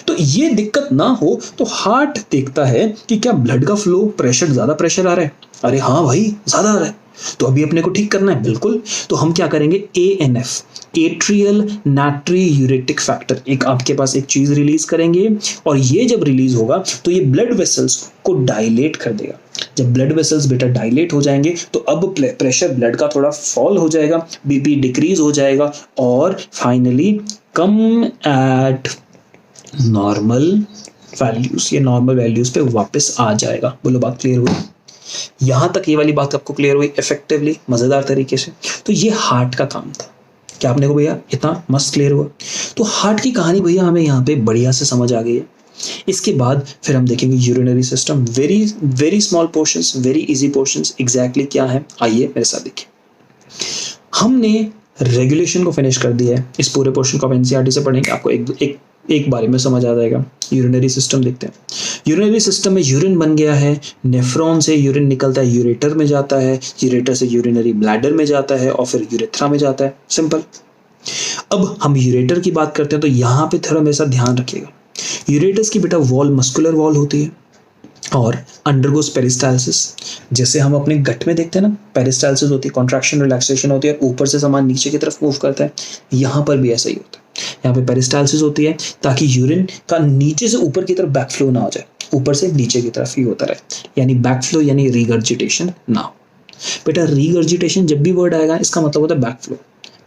तो ये दिक्कत ना हो तो हार्ट देखता है कि क्या ब्लड का फ्लो, प्रेशर, ज्यादा प्रेशर आ रहा है, अरे हाँ भाई ज्यादा आ रहा है, तो अभी अपने को ठीक करना है, बिल्कुल। तो हम क्या करेंगे, ANF, एट्रियल नाट्री यूरेटिक फैक्टर, एक आपके पास एक चीज रिलीज करेंगे, और ये जब रिलीज होगा तो ये ब्लड वेसल्स को डायलेट कर देगा। जब ब्लड वेसल्स बेटा डायलेट हो जाएंगे तो अब प्रेशर ब्लड का थोड़ा फॉल हो जाएगा, बीपी डिक्रीज हो जाएगा, और फाइनली कम एट नॉर्मल वैल्यूज, ये नॉर्मल वैल्यूज पे वापस आ जाएगा। बोलो बात क्लियर हुई? यहां तक ये वाली बात आपको क्लियर हुई इफेक्टिवली, मजेदार तरीके से? तो ये हार्ट का काम था। क्या आपने को भैया इतना मस्त क्लियर हुआ? तो हार्ट की कहानी भैया हमें यहाँ पे बढ़िया से समझ आ गई है। इसके बाद फिर हम देखेंगे urinary system, very very small portions, very easy portions, exactly क्या है आइए मेरे साथ देखिए। हमने रेगुलेशन को फिनिश कर दिया है, इस पूरे पोर्शन को आप एनसीईआरटी से पढ़ेंगे, आपको एक बारे में समझ आ जाएगा। यूरिनरी सिस्टम देखते हैं। यूरिनरी सिस्टम में यूरिन बन गया है, नेफ्रॉन से यूरिन निकलता है, यूरेटर में जाता है, यूरेटर से यूरिनरी ब्लैडर में जाता है, और फिर यूरेथ्रा में जाता है, सिंपल। अब हम यूरेटर की बात करते हैं, तो यहाँ पे थोड़ा मेरे साथ ध्यान रखिएगा। यूरेटस की बेटा वॉल मस्कुलर वॉल होती है और अंडरगोस पेरिस्टालसिस, जैसे हम अपने गट में देखते हैं ना, पेरिस्टालसिस होती है, कॉन्ट्रैक्शन रिलैक्सेशन होती है, ऊपर से सामान नीचे की तरफ मूव करता है, यहाँ पर भी ऐसा ही होता है। यहाँ पे पेरिस्टालसिस होती है ताकि यूरिन का नीचे से ऊपर की तरफ बैक फ्लो ना हो जाए, ऊपर से नीचे की तरफ ही होता रहे, यानी बैक फ्लो यानी रिगर्जिटेशन ना हो। बेटा रिगर्जिटेशन जब भी वर्ड आएगा इसका मतलब होता है बैक फ्लो।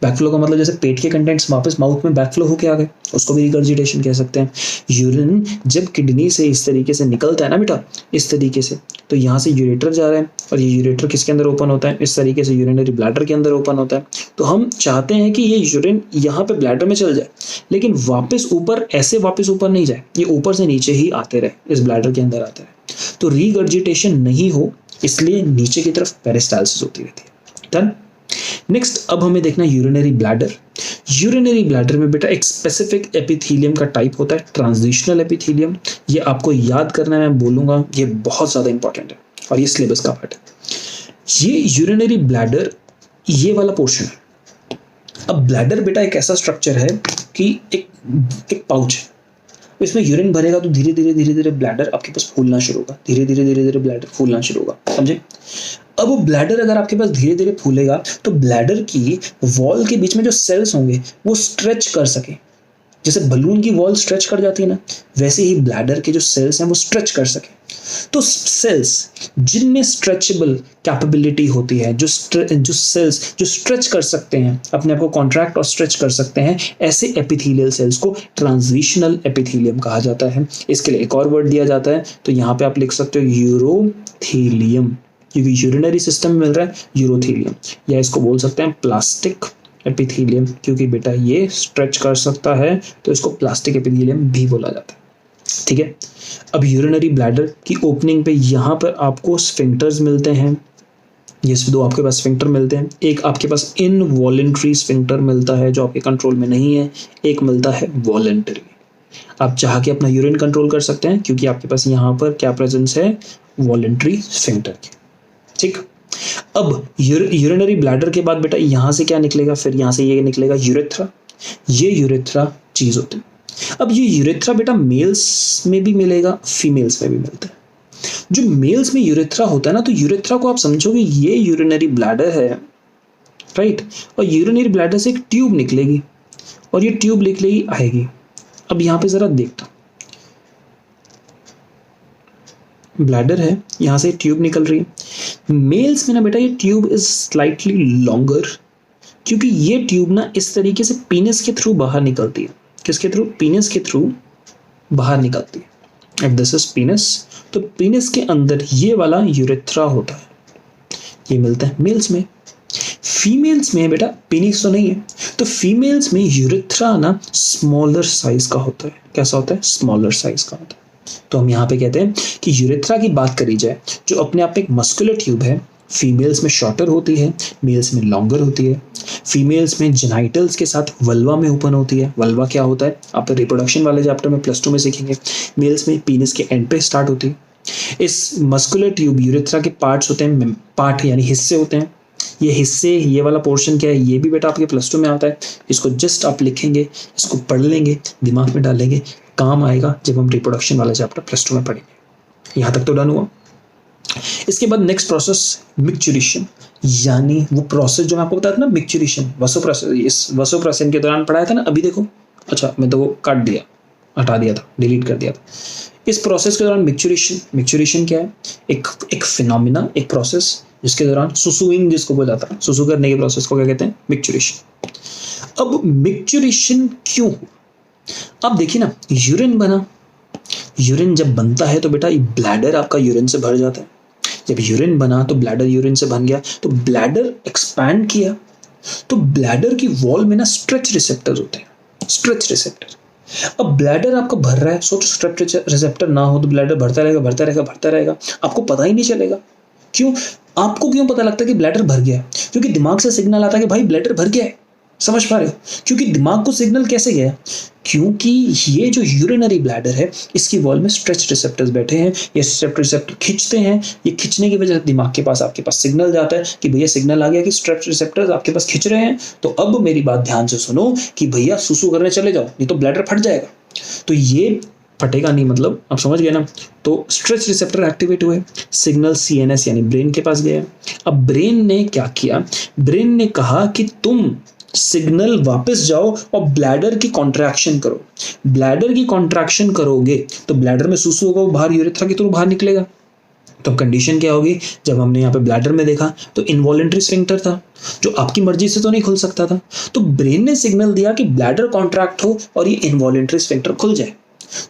बैक फ्लो का मतलब जैसे पेट के कंटेंट्स वापस माउथ में बैक फ्लो होके आ गए, उसको भी रिगर्जिटेशन कह सकते हैं। यूरिन जब किडनी से इस तरीके से निकलता है ना बेटा, इस तरीके से, तो यहाँ से यूरेटर जा रहा है, और ये यूरेटर किसके अंदर ओपन होता है, इस तरीके से यूरिनरी ब्लैडर के अंदर ओपन होता है। तो हम चाहते हैं कि ये यूरिन यहाँ पे ब्लैडर में चल जाए, लेकिन वापस ऊपर, ऐसे वापस ऊपर नहीं जाए, ये ऊपर से नीचे ही आते रहे, इस ब्लैडर के अंदर आते रहे। तो रिगर्जिटेशन नहीं हो इसलिए नीचे की तरफ पेरिस्टालसिस होती रहती है। डन। नेक्स्ट अब हमें देखना है यूरिनरी ब्लैडर। यूरिनरी ब्लैडर में बेटा एक स्पेसिफिक एपिथेलियम का टाइप होता है, ट्रांजिशनल एपिथेलियम। ये आपको याद करना है, मैं बोलूंगा, ये बहुत ज्यादा इंपॉर्टेंट है और ये सिलेबस का पार्ट है। ये यूरिनरी ब्लैडर, ये वाला पोर्शन है। अब ब्लैडर बेटा एक ऐसा स्ट्रक्चर है कि एक पाउच है, इसमें यूरिन भरेगा तो धीरे धीरे ब्लैडर आपके पास फूलना शुरू होगा, धीरे धीरे ब्लैडर फूलना शुरू होगा, समझे? अब वो ब्लैडर अगर आपके पास धीरे धीरे फूलेगा तो ब्लैडर की वॉल के बीच में जो सेल्स होंगे वो स्ट्रेच कर सके, जैसे बलून की वॉल स्ट्रेच कर जाती है ना, वैसे ही ब्लैडर के जो सेल्स हैं वो स्ट्रेच कर सके। तो सेल्स जिनमें स्ट्रेचेबल कैपेबिलिटी होती है, जो सेल्स जो स्ट्रेच कर सकते हैं, अपने आप को कॉन्ट्रैक्ट और स्ट्रेच कर सकते हैं, ऐसे एपिथेलियल सेल्स को ट्रांजिशनल एपिथेलियम कहा जाता है। इसके लिए एक और वर्ड दिया जाता है, तो यहाँ पे आप लिख सकते हो यूरोथेलियम, क्योंकि यूरिनरी सिस्टम में मिल रहा है यूरोथेलियम, या इसको बोल सकते हैं प्लास्टिक एपिथेलियम, क्योंकि बेटा ये स्ट्रेच कर सकता है तो इसको प्लास्टिक एपिथेलियम भी बोला जाता है। ठीक है। अब यूरिनरी ब्लैडर की ओपनिंग पे यहाँ पर आपको स्फिंक्टर्स मिलते हैं, ये दो आपके पास स्फिंक्टर मिलते हैं। एक आपके पास इनवॉलेंट्री स्फिंक्टर मिलता है जो आपके कंट्रोल में नहीं है, एक मिलता है वॉलेंटरी। आप चाह के अपना यूरिन कंट्रोल कर सकते हैं क्योंकि आपके पास यहाँ पर क्या प्रेजेंस है, वॉलेंटरी स्फिंक्टर की। ठीक। अब यूरिनरी ब्लैडर के बाद बेटा यहाँ से क्या निकलेगा, फिर यहाँ से ये निकलेगा यूरेथ्रा। ये यूरेथ्रा चीज होती है। अब ये यूरेथ्रा बेटा मेल्स में भी मिलेगा, फीमेल्स में भी मिलता है। जो मेल्स में यूरेथ्रा होता है ना, तो यूरेथ्रा को आप समझोगे ये यूरिनरी ब्लैडर है, राइट, और यूरिनरी ब्लैडर से एक ट्यूब निकलेगी और ये ट्यूब निकलेगी आएगी। अब यहाँ पे जरा देखता, ब्लैडर है, यहाँ से ट्यूब निकल रही है। मेल्स में ना बेटा ये ट्यूब इज स्लाइटली लॉन्गर, क्योंकि ये ट्यूब ना इस तरीके से पीनस के थ्रू बाहर निकलती है। किसके थ्रू? पीनस के थ्रू बाहर निकलती है। अब दिस इज पीनस, तो पीनस के अंदर ये वाला यूरेथ्रा होता है, ये मिलता है मेल्स में। फीमेल्स में बेटा पीनिस तो नहीं है, तो फीमेल्स में यूरेथ्रा ना स्मॉलर साइज का होता है। कैसा होता है? स्मॉलर साइज का होता है। तो हम यहाँ पे कहते हैं कि यूरेथ्रा की बात करी जाए, जो अपने आप में एक मस्कुलर ट्यूब है, फीमेल्स में शॉर्टर होती है, मेल्स में लॉन्गर होती है। फीमेल्स में जेनाइटल्स के साथ वल्वा में ओपन होती है। वल्वा क्या होता है आप रिप्रोडक्शन वाले चैप्टर में +2 में सीखेंगे। मेल्स में पीनिस के एंड पे स्टार्ट होती है, इस मस्कुलर ट्यूब यूरेथ्रा के पार्ट्स होते हैं, पार्ट यानी हिस्से होते हैं। ये हिस्से, ये वाला पोर्शन क्या है, ये भी बेटा आपके +2 में आता है। इसको जस्ट आप लिखेंगे, इसको पढ़ लेंगे, दिमाग में डालेंगे, काम आएगा जब हम रिप्रोडक्शन वाला चैप्टर +2 में पढ़ेंगे। यहाँ तक तो डन हुआ। इसके बाद नेक्स्ट प्रोसेस मिक्चुरेशन, यानी वो प्रोसेस जो मैं आपको बताया था ना, मिक्चुरेशन, वसोप्राशन। इस वसोप्राशन के दौरान पढ़ाया था ना, अभी देखो, अच्छा मैं तो वो काट दिया, हटा दिया था, डिलीट कर दिया था। इस प्रोसेस के दौरान मिक्चुरेशन क्या है, एक फिनोमिना, एक प्रोसेस जिसके दौरान सुसुइंग जिसको बोला जाता है, सुसु करने के प्रोसेस को क्या कहते हैं, मिक्चुरेशन। अब मिक्चुरेशन क्यों? अब देखिए ना, यूरिन बना, यूरिन जब बनता है तो बेटा ब्लैडर आपका यूरिन से भर जाता है। जब यूरिन बना तो ब्लैडर यूरिन से भर गया, तो ब्लैडर एक्सपैंड किया, तो ब्लैडर की वॉल में ना स्ट्रेच रिसेप्टर्स होते हैं, स्ट्रेच रिसेप्टर। अब ब्लैडर आपका भर रहा है, सोचो स्ट्रेच रिसेप्टर ना हो तो ब्लैडर भरता रहेगा, भरता रहेगा, भरता रहेगा, आपको पता ही नहीं चलेगा। क्यों? आपको क्यों पता लगता है कि ब्लैडर भर गया? क्योंकि दिमाग से सिग्नल आता है कि भाई ब्लैडर भर गया है। समझ पा रहे हो? क्योंकि दिमाग को सिग्नल कैसे गया? क्योंकि ये जो यूरिनरी ब्लैडर है, इसकी वॉल में स्ट्रेच रिसेप्टर्स बैठे हैं, ये स्ट्रेच रिसेप्टर खींचते हैं, ये खींचने की वजह से दिमाग के पास, आपके पास सिग्नल जाता है कि भैया सिग्नल आ गया कि स्ट्रेच रिसेप्टर्स आपके पास खींच रहे हैं, तो अब मेरी बात ध्यान से सुनो कि भैया सुसु करने चले जाओ, नहीं तो ब्लैडर फट जाएगा। तो ये फटेगा नहीं, मतलब आप समझ गए ना। तो स्ट्रेच रिसेप्टर एक्टिवेट हुए, सिग्नल सीएनएस यानी ब्रेन के पास गया। अब ब्रेन ने क्या किया? ब्रेन ने कहा कि तुम सिग्नल वापस जाओ और ब्लैडर की कॉन्ट्रैक्शन करो। ब्लैडर की कॉन्ट्रैक्शन करोगे तो ब्लैडर में सुसु होगा, वो बाहर यूरेथ्रा के थ्रू बाहर निकलेगा। तो कंडीशन क्या होगी? जब हमने यहाँ पे ब्लैडर में देखा तो इनवॉलेंट्री स्फिंक्टर था, जो आपकी मर्जी से तो नहीं खुल सकता था। तो ब्रेन ने सिग्नल दिया कि ब्लैडर कॉन्ट्रैक्ट हो और ये इनवॉलेंट्री स्फिंक्टर खुल जाए,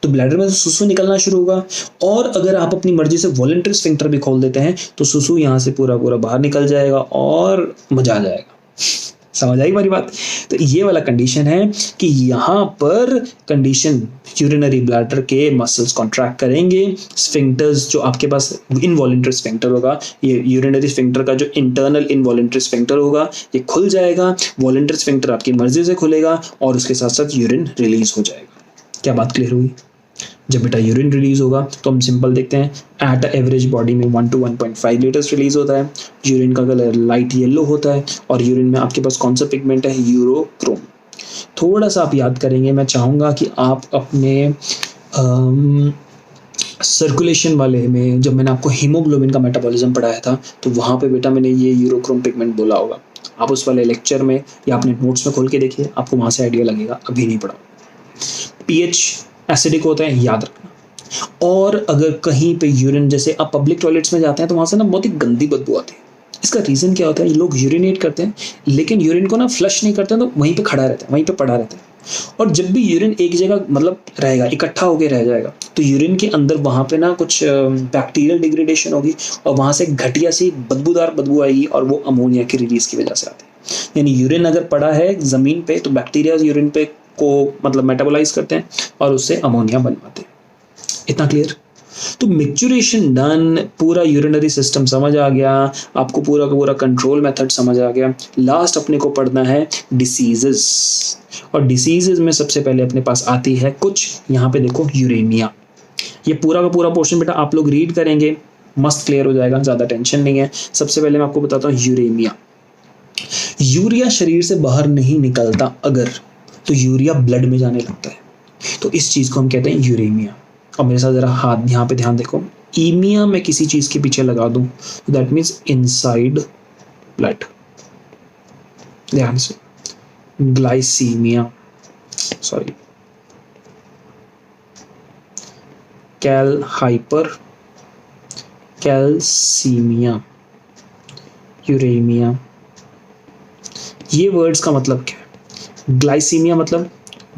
तो ब्लैडर में सुसु निकलना शुरू होगा। और अगर आप अपनी मर्जी से वॉलेंट्री स्फिंक्टर भी खोल देते हैं तो सुसु यहाँ से पूरा पूरा बाहर निकल जाएगा और मजा आ जाएगा। समझ आई मेरी बात? तो ये वाला कंडीशन है कि यहाँ पर कंडीशन यूरिनरी ब्लैडर के मसल्स कॉन्ट्रैक्ट करेंगे, स्फिंक्टर्स जो आपके पास इनवॉलेंट्री स्फिंक्टर होगा, ये यूरिनरी स्फिंक्टर का जो इंटरनल इनवॉलेंट्री स्फिंक्टर होगा ये खुल जाएगा, वॉलेंट्री स्फिंक्टर आपकी मर्जी से खुलेगा और उसके साथ साथ यूरिन रिलीज हो जाएगा। क्या बात क्लियर हुई? जब बेटा यूरिन रिलीज होगा तो हम सिंपल देखते हैं, एट एवरेज बॉडी में 1 to 1.5 लीटर्स रिलीज होता है। यूरिन का कलर लाइट येलो होता है और यूरिन में आपके पास कौन सा पिगमेंट है? यूरोक्रोम। थोड़ा सा आप याद करेंगे, मैं चाहूँगा कि आप अपने सर्कुलेशन वाले में जब मैंने आपको हीमोग्लोबिन का मेटाबॉलिज्म पढ़ाया था तो वहाँ पे बेटा मैंने ये यूरोक्रोम पिगमेंट बोला होगा। आप उस वाले लेक्चर में या अपने नोट्स में खोल के देखिए, आपको वहाँ से आइडिया लगेगा, अभी नहीं पढ़ा। पीएच एसिडिक होता है, याद रखना। और अगर कहीं पे यूरिन, जैसे आप पब्लिक टॉयलेट्स में जाते हैं तो वहाँ से ना बहुत ही गंदी बदबू आती है। इसका रीज़न क्या होता है? लोग यूरिनेट करते हैं लेकिन यूरिन को ना फ्लश नहीं करते हैं, तो वहीं पे खड़ा रहता है, वहीं पे पड़ा रहता है। और जब भी यूरिन एक जगह मतलब रहेगा, इकट्ठा होकर रह जाएगा, तो यूरिन के अंदर वहाँ पे ना कुछ बैक्टीरियल डिग्रेडेशन होगी और वहाँ से घटिया सी बदबूदार बदबू आएगी और वो अमोनिया की रिलीज़ की वजह से आती है। यानी यूरिन अगर पड़ा है ज़मीन पे तो बैक्टीरिया यूरिन पे को मतलब मेटाबोलाइज करते हैं और उससे अमोनिया बनवाते हैं। इतना क्लियर? तो मिक्चुरेशन डन, पूरा यूरिनरी सिस्टम समझ आ गया, आपको पूरा का पूरा कंट्रोल मेथड समझ आ गया। लास्ट अपने को पढ़ना है डिसीजेस, और डिसीजेस में सबसे पहले अपने पास आती है कुछ, यहाँ पे देखो यूरेमिया। ये पूरा का पूरा पोर्शन बेटा आप लोग रीड करेंगे, मस्त क्लियर हो जाएगा, ज़्यादा टेंशन नहीं है। सबसे पहले मैं आपको बताता हूँ यूरेमिया। यूरिया शरीर से बाहर नहीं निकलता अगर, तो यूरिया ब्लड में जाने लगता है, तो इस चीज़ को हम कहते हैं यूरेमिया। और मेरे साथ ज़रा हाथ यहाँ पे ध्यान देखो, ईमिया मैं किसी चीज़ के पीछे लगा दूँ तो दैट मीन्स इनसाइड ब्लड। ध्यान से, glycaemia, sorry hyper calcaemia, uraemia, ये वर्ड्स का मतलब क्या है? ग्लाइसीमिया मतलब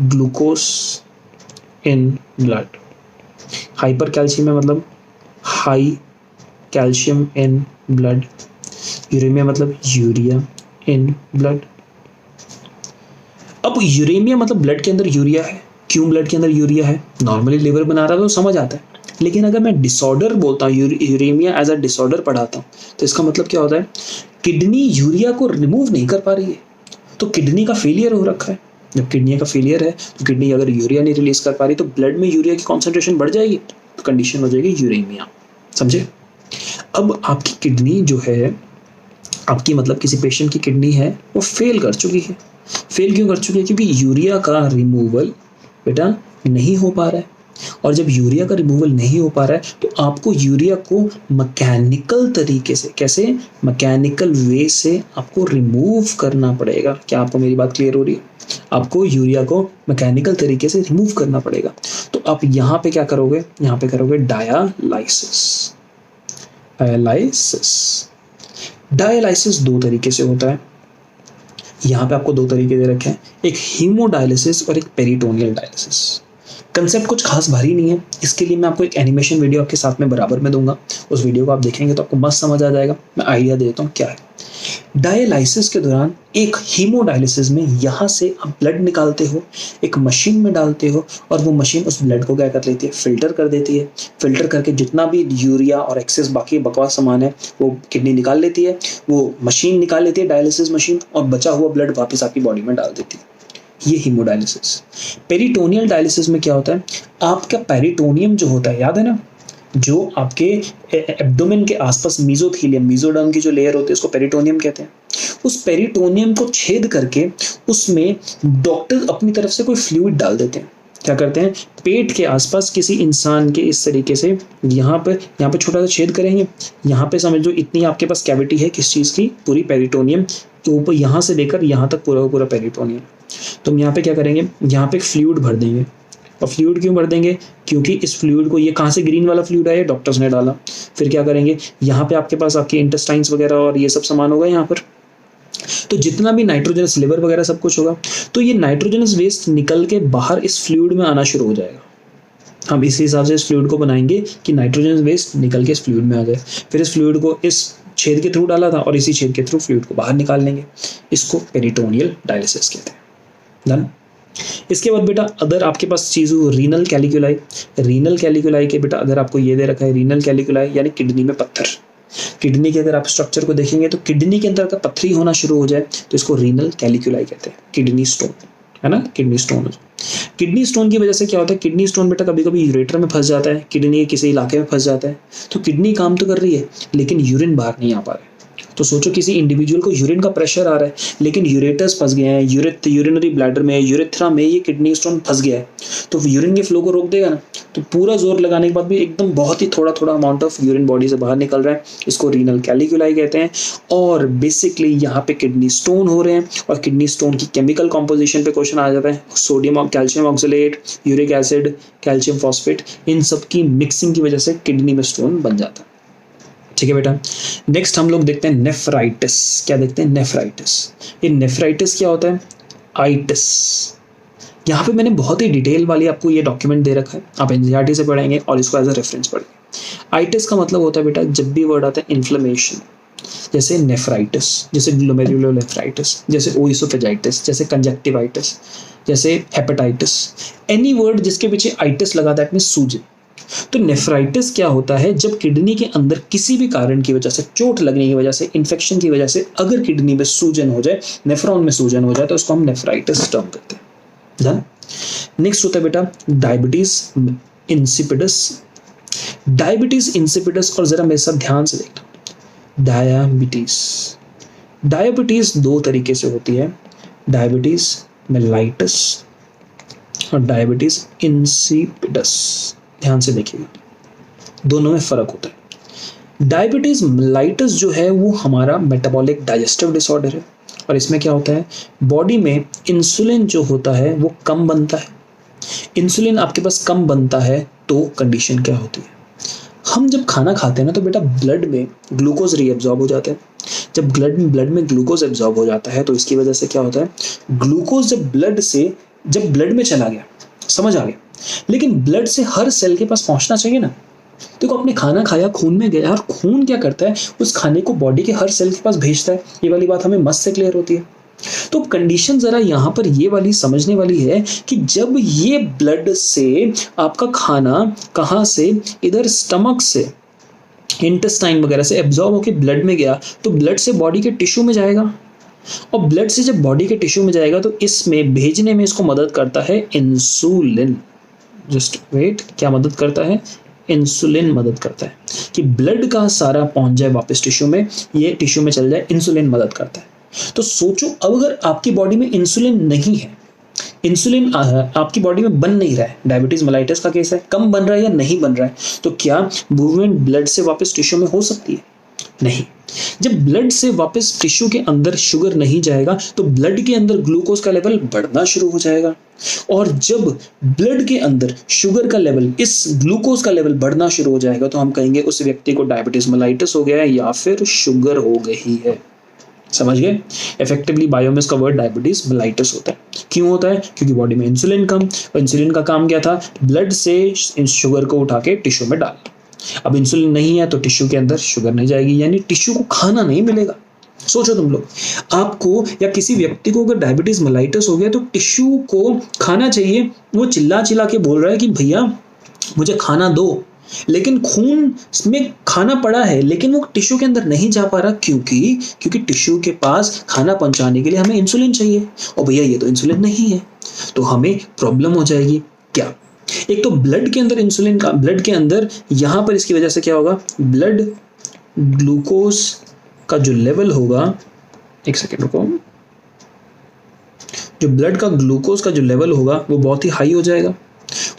glucose in blood, hyper calcium मतलब high calcium in blood, uraemia मतलब यूरिया इन ब्लड। अब यूरेमिया मतलब ब्लड के अंदर यूरिया है। क्यों ब्लड के अंदर यूरिया है? नॉर्मली लिवर बना रहा है तो समझ आता है, लेकिन अगर मैं डिसऑर्डर बोलता हूँ, यूरेमिया एज अ डिसऑर्डर पढ़ाता हूँ, तो इसका मतलब क्या होता है? किडनी यूरिया को रिमूव नहीं कर पा रही है, तो किडनी का फेलियर हो रखा है। जब किडनी का फेलियर है तो किडनी अगर यूरिया नहीं रिलीज कर पा रही तो ब्लड में यूरिया की कॉन्सेंट्रेशन बढ़ जाएगी, तो कंडीशन हो जाएगी यूरेमिया। समझे? अब आपकी किडनी जो है, आपकी मतलब किसी पेशेंट की किडनी है वो फेल कर चुकी है। फेल क्यों कर चुकी है? क्योंकि यूरिया का रिमूवल बेटा नहीं हो पा रहा है। और जब यूरिया का रिमूवल नहीं हो पा रहा है तो आपको यूरिया को मैकेनिकल तरीके से, कैसे? मैकेनिकल वे से आपको रिमूव करना पड़ेगा। क्या आपको मेरी बात क्लियर हो रही है? आपको यूरिया को मैकेनिकल तरीके से रिमूव करना पड़ेगा। तो आप यहाँ पे क्या करोगे? यहाँ पे करोगे डायालाइसिस। डायलाइसिस दो तरीके से होता है। यहाँ पे आपको दो तरीके दे रखे हैं, एक हीमोडायलिसिस और एक पेरिटोनियल डायलिसिस। कंसेप्ट कुछ खास भारी नहीं है, इसके लिए मैं आपको एक एनिमेशन वीडियो आपके साथ में बराबर में दूंगा। उस वीडियो को आप देखेंगे तो आपको मस्त समझ आ जाएगा। मैं आइडिया देता हूँ क्या है। डायलाइसिस के दौरान एक हीमोडायलिसिस में यहाँ से आप ब्लड निकालते हो, एक मशीन में डालते हो और वो मशीन उस ब्लड को क्या कर लेती है? फिल्टर कर देती है। फिल्टर करके जितना भी यूरिया और एक्सेस बाकी बकवास सामान है वो किडनी निकाल लेती है, वो मशीन निकाल लेती है, डायलिसिस मशीन, और बचा हुआ ब्लड वापस आपकी बॉडी में डाल देती है। ये हीमोडायलिसिस। पेरिटोनियल डायलिसिस में क्या होता है? आपका पेरिटोनियम जो होता है, याद है ना, जो आपके एब्डोमेन के आसपास मेसोथीलियम, मेसोडर्म की जो लेयर होती है उसको पेरिटोनियम कहते हैं। उस पेरिटोनियम को छेद करके उसमें डॉक्टर अपनी तरफ से कोई फ्लूइड डाल देते हैं। क्या करते हैं? पेट के आसपास किसी इंसान के इस तरीके से यहाँ पे छोटा सा छेद करेंगे। यहाँ पे समझो इतनी आपके पास कैविटी है किस चीज़ की? पूरी पेरिटोनियम के ऊपर, यहाँ से लेकर यहाँ तक पूरा पेरिटोनियम। तो हम यहाँ पे क्या करेंगे? यहाँ पे एक फ्लूइड भर देंगे। और फ्लूइड क्यों भर देंगे? क्योंकि इस फ्लूइड को, ये कहाँ से ग्रीन वाला फ्लूइड है? डॉक्टर्स ने डाला। फिर क्या करेंगे? यहाँ पे आपके पास आपके इंटेस्टाइन्स वगैरह और ये सब सामान होगा यहाँ पर। तो जितना भी नाइट्रोजनस, लिवर वगैरह सब कुछ होगा, तो ये नाइट्रोजनस वेस्ट निकल के बाहर इस फ्लूइड में आना शुरू हो जाएगा। हम इस हिसाब से इस फ्लूइड को बनाएंगे कि नाइट्रोजन वेस्ट निकल के इस फ्लूइड में आ जाए। फिर इस फ्लूइड को इस छेद के थ्रू डाला था और इसी छेद के थ्रू फ्लूइड को बाहर निकाल लेंगे। इसको पेरिटोनियल डायलिसिस कहते हैं। डन। इसके बाद बेटा अदर आपके पास चीज़ हो रीनल कैलिकुलाई। रीनल कैलिकुलाई के बेटा अगर आपको ये दे रखा है, रीनल कैलिकुलाई यानी किडनी में पत्थर। किडनी के अगर आप स्ट्रक्चर को देखेंगे तो किडनी के अंदर अगर पत्थरी होना शुरू हो जाए तो इसको रीनल कैलिकुलाई कहते हैं। किडनी स्टोन, है ना, किडनी स्टोन। किडनी स्टोन की वजह से क्या होता है? किडनी स्टोन बेटा कभी कभी यूरेटर में फंस जाता है, किडनी के किसी इलाके में फंस जाता है। तो किडनी काम तो कर रही है लेकिन यूरिन बाहर नहीं आ पा रहा है। तो सोचो किसी इंडिविजुअल को यूरिन का प्रेशर आ रहा है लेकिन यूरेटर्स फंस गए हैं, यूरिनरी ब्लैडर में, यूरेथ्रा में ये किडनी स्टोन फंस गया है, तो यूरिन के फ्लो को रोक देगा ना। तो पूरा जोर लगाने के बाद भी एकदम बहुत ही थोड़ा थोड़ा अमाउंट ऑफ यूरिन बॉडी से बाहर निकल रहा है, इसको रीनल कैलिकुलाई कहते हैं। और बेसिकली यहाँ पे किडनी स्टोन हो रहे हैं और किडनी स्टोन की केमिकल कॉम्पोजिशन पे क्वेश्चन आ जाता है। सोडियम और calcium oxalate, uric acid, calcium phosphate, इन सब की मिक्सिंग की वजह से किडनी में स्टोन बन जाता है। ठीक है बेटा। नेक्स्ट हम लोग देखते हैं नेफ्राइटिस। क्या देखते हैं? नेफ्राइटिस। ये नेफ्राइटिस क्या होता है? आइटिस। यहाँ पे मैंने बहुत ही डिटेल वाली आपको ये डॉक्यूमेंट दे रखा है, आप एनसीईआरटी से पढ़ेंगे और इसको एज अ रेफरेंस पढ़ेंगे। आइटिस का मतलब होता है बेटा जब भी वर्ड आता है इन्फ्लेमेशन, जैसे नेफ्राइटिस, जैसे ग्लोमेरुलोनेफ्राइटिस, जैसे ओइसोफेजाइटिस, जैसे कंजक्टिवाइटिस, जैसे हेपेटाइटिस, एनी वर्ड जिसके पीछे आइटिस लगा दैट मींस सूजन। तो नेफ्राइटिस क्या होता है? जब किडनी के अंदर किसी भी कारण की वजह से, चोट लगने की वजह से, इन्फेक्शन की वजह से अगर किडनी में सूजन हो जाए, नेफ्रॉन में सूजन हो जाए, तो उसको हम नेफ्राइटिस टर्म करते हैं। डन। नेक्स्ट होता है बेटा डायबिटीज इंसिपिडस। डायबिटीज इंसिपिडस, और जरा मेरे साथ ध्यान से देखना। डायबिटीज दो तरीके से होती है, डायबिटीज मेलाइटिस और डायबिटीज इंसिपिडस। ध्यान से देखिएगा, दोनों में फर्क होता है। डायबिटीज मेलाइटिस जो है वो हमारा मेटाबॉलिक डाइजेस्टिव डिसऑर्डर है और इसमें क्या होता है? बॉडी में इंसुलिन जो होता है वो कम बनता है। इंसुलिन आपके पास कम बनता है तो कंडीशन क्या होती है? हम जब खाना खाते हैं ना तो बेटा ब्लड में ग्लूकोज रीअब्जॉर्ब हो जाता है। जब ब्लड में ग्लूकोज एब्जॉर्ब हो जाता है तो इसकी वजह से क्या होता है? ग्लूकोज जब ब्लड में चला गया, समझ आ गया, लेकिन ब्लड से हर सेल के पास पहुंचना चाहिए ना। देखो आपने खाना खाया, खून में गया और खून क्या करता है? उस खाने को बॉडी के हर सेल के पास भेजता है। ये वाली बात हमें मस्त से क्लियर होती है। तो कंडीशन जरा यहाँ पर ये वाली समझने वाली है कि जब ये ब्लड से आपका खाना कहाँ से, इधर स्टमक से, इंटेस्टाइन वगैरह से एब्जॉर्ब होकर ब्लड में गया तो ब्लड से बॉडी के टिश्यू में जाएगा और ब्लड से जब बॉडी के टिश्यू में जाएगा तो इसमें भेजने में इसको मदद करता है इंसुलिन। जस्ट वेट, क्या मदद करता है? इंसुलिन मदद करता है कि ब्लड का सारा पहुंच जाए वापस टिश्यू में, ये टिश्यू में चल जाए, इंसुलिन मदद करता है। तो सोचो अब अगर आपकी बॉडी में इंसुलिन नहीं है, इंसुलिन आपकी बॉडी में बन नहीं रहा है, डायबिटीज मेलाइटस का केस है, कम बन रहा है या नहीं बन रहा है, तो क्या मूवमेंट ब्लड से वापस टिश्यू में हो सकती है? नहीं। जब ब्लड से वापस टिश्यू के अंदर शुगर नहीं जाएगा तो ब्लड के अंदर ग्लूकोज का लेवल बढ़ना शुरू हो जाएगा, और जब ब्लड के अंदर शुगर का लेवल, इस ग्लूकोज का लेवल बढ़ना शुरू हो जाएगा तो हम कहेंगे उस व्यक्ति को डायबिटीज मेलाइटस हो गया है या फिर शुगर हो गई है। समझ गए? इफेक्टिवली बायोमेस का वर्ड डायबिटीज मेलाइटस होता है। क्यों होता है? क्योंकि बॉडी में इंसुलिन कम, और इंसुलिन का काम क्या था? ब्लड से शुगर को उठा के टिश्यू में डाल। अब इंसुलिन नहीं है तो टिश्यू के अंदर शुगर नहीं जाएगी, यानी टिश्यू को खाना नहीं मिलेगा। सोचो तुम लोग, आपको या किसी व्यक्ति को अगर डायबिटीज मेलाइटस हो गया तो टिश्यू को खाना चाहिए, वो चिल्ला चिल्ला के बोल रहा है कि भैया मुझे खाना दो, लेकिन खून में खाना पड़ा है लेकिन वो टिश्यू के अंदर नहीं जा पा रहा। क्योंकि टिश्यू के पास खाना पहुंचाने के लिए हमें इंसुलिन चाहिए, और भैया ये तो इंसुलिन नहीं है, तो हमें प्रॉब्लम हो जाएगी। क्या? एक तो ब्लड के अंदर इंसुलिन का, ब्लड के अंदर यहाँ पर इसकी वजह से क्या होगा? ब्लड ग्लूकोज का जो लेवल होगा, एक सेकेंड रुको, जो ब्लड का ग्लूकोज का जो लेवल होगा वो बहुत ही हाई हो जाएगा,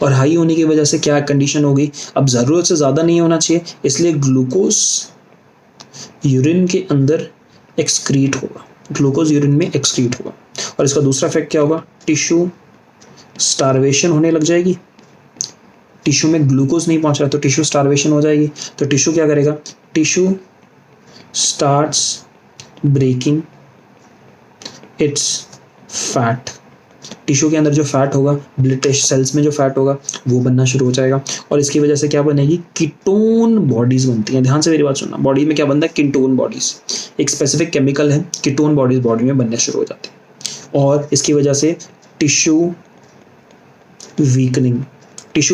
और हाई होने की वजह से क्या कंडीशन होगी? अब जरूरत से ज्यादा नहीं होना चाहिए, इसलिए ग्लूकोज यूरिन के अंदर एक्सक्रीट होगा, ग्लूकोज यूरिन में एक्सक्रीट होगा, और इसका दूसरा इफेक्ट क्या होगा? टिश्यू स्टारवेशन होने लग जाएगी। टिश्यू में ग्लूकोज नहीं पहुंच रहा तो टिश्यू स्टारवेशन हो जाएगी, तो टिश्यू क्या करेगा? Tissue starts breaking its fat. Tissue के अंदर जो फैट होगा, ब्लड सेल्स में जो फैट होगा वो बनना शुरू हो जाएगा, और इसकी वजह से क्या बनेगी? कीटोन बॉडीज बनती हैं। ध्यान से मेरी बात सुनना, बॉडी में क्या बनता है? Ketone bodies. एक स्पेसिफिक केमिकल है, कीटोन बॉडीज बॉडी में बनने शुरू हो जाती है, और इसकी वजह से टिश्यू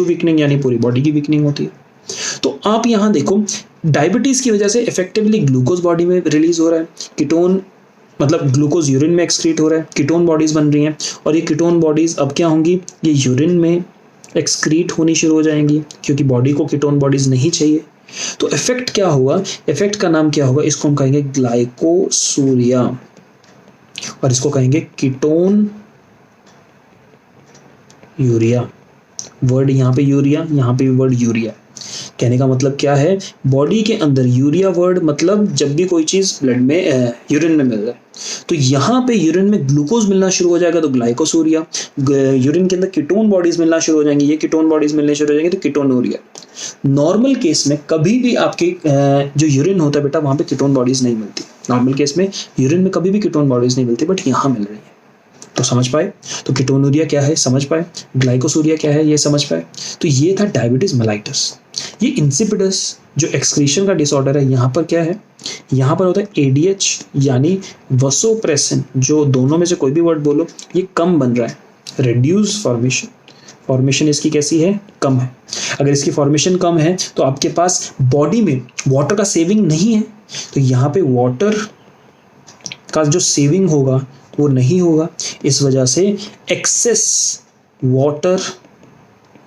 वीकनिंग यानी पूरी बॉडी की वीकनिंग होती है। तो आप यहाँ देखो, डायबिटीज की वजह से इफेक्टिवली ग्लूकोज बॉडी में रिलीज हो रहा है, कीटोन मतलब ग्लूकोज यूरिन में एक्सक्रीट हो रहा है, कीटोन बॉडीज बन रही हैं, और ये कीटोन बॉडीज अब क्या होंगी? ये यूरिन में एक्सक्रीट होनी शुरू हो जाएंगी, क्योंकि बॉडी को कीटोन बॉडीज नहीं चाहिए। तो इफेक्ट क्या होगा? इफेक्ट का नाम क्या होगा? इसको हम कहेंगे ग्लाइकोसूरिया, और इसको कहेंगे कीटोन यूरिया। वर्ड यहाँ पे यूरिया, यहाँ पे वर्ड यूरिया। कहने का मतलब क्या है? बॉडी के अंदर यूरिया वर्ड मतलब जब भी कोई चीज ब्लड में यूरिन में मिल रहा है, तो यहाँ पे यूरिन में ग्लूकोज मिलना शुरू हो जाएगा तो ग्लाइकोसूरिया, यूरिन के अंदर कीटोन बॉडीज मिलना शुरू हो जाएंगी, ये कीटोन बॉडीज मिलने शुरू हो जाएंगी तो कीटोनूरिया। नॉर्मल केस में कभी भी आपके जो यूरिन होता है बेटा, वहां पे कीटोन बॉडीज नहीं मिलती। नॉर्मल केस में यूरिन में कभी भी कीटोन बॉडीज नहीं मिलती, बट यहाँ मिल रही है। तो समझ पाए? तो कीटोनूरिया क्या है समझ पाए, ग्लाइकोसूरिया क्या है ये समझ पाए। तो ये था डायबिटीज मेलाइटस। ये इंसिपिडस जो एक्सक्रीशन का डिसऑर्डर है, यहाँ पर क्या है? यहाँ पर होता है एडीएच यानी वसोप्रेसिन, जो दोनों में से कोई भी वर्ड बोलो, ये कम बन रहा है। रिड्यूस फॉर्मेशन इसकी कैसी है? कम है। अगर इसकी फॉर्मेशन कम है तो आपके पास बॉडी में वाटर का सेविंग नहीं है, तो यहाँ पे वाटर का जो सेविंग होगा वो नहीं होगा, इस वजह से एक्सेस वाटर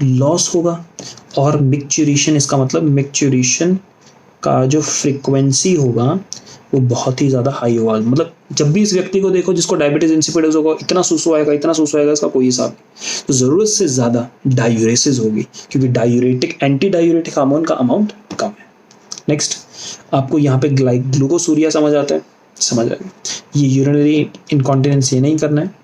लॉस होगा। और मिक्चुरेशन, इसका मतलब मिक्चुरेशन का जो फ्रीक्वेंसी होगा वो बहुत ही ज़्यादा हाई होगा। मतलब जब भी इस व्यक्ति को देखो जिसको डायबिटीज इंसिपिडस होगा, इतना सुसु आएगा इसका कोई हिसाब नहीं। तो ज़रूरत से ज़्यादा डायूरेसिस होगी, क्योंकि एंटी डायूरेटिक हार्मोन का अमाउंट कम है। नेक्स्ट, आपको यहाँ पे ग्लूकोसूरिया समझ आता है? समझ आएगा। ये यूरिनरी इनकॉन्टिनेंस ये नहीं करना है।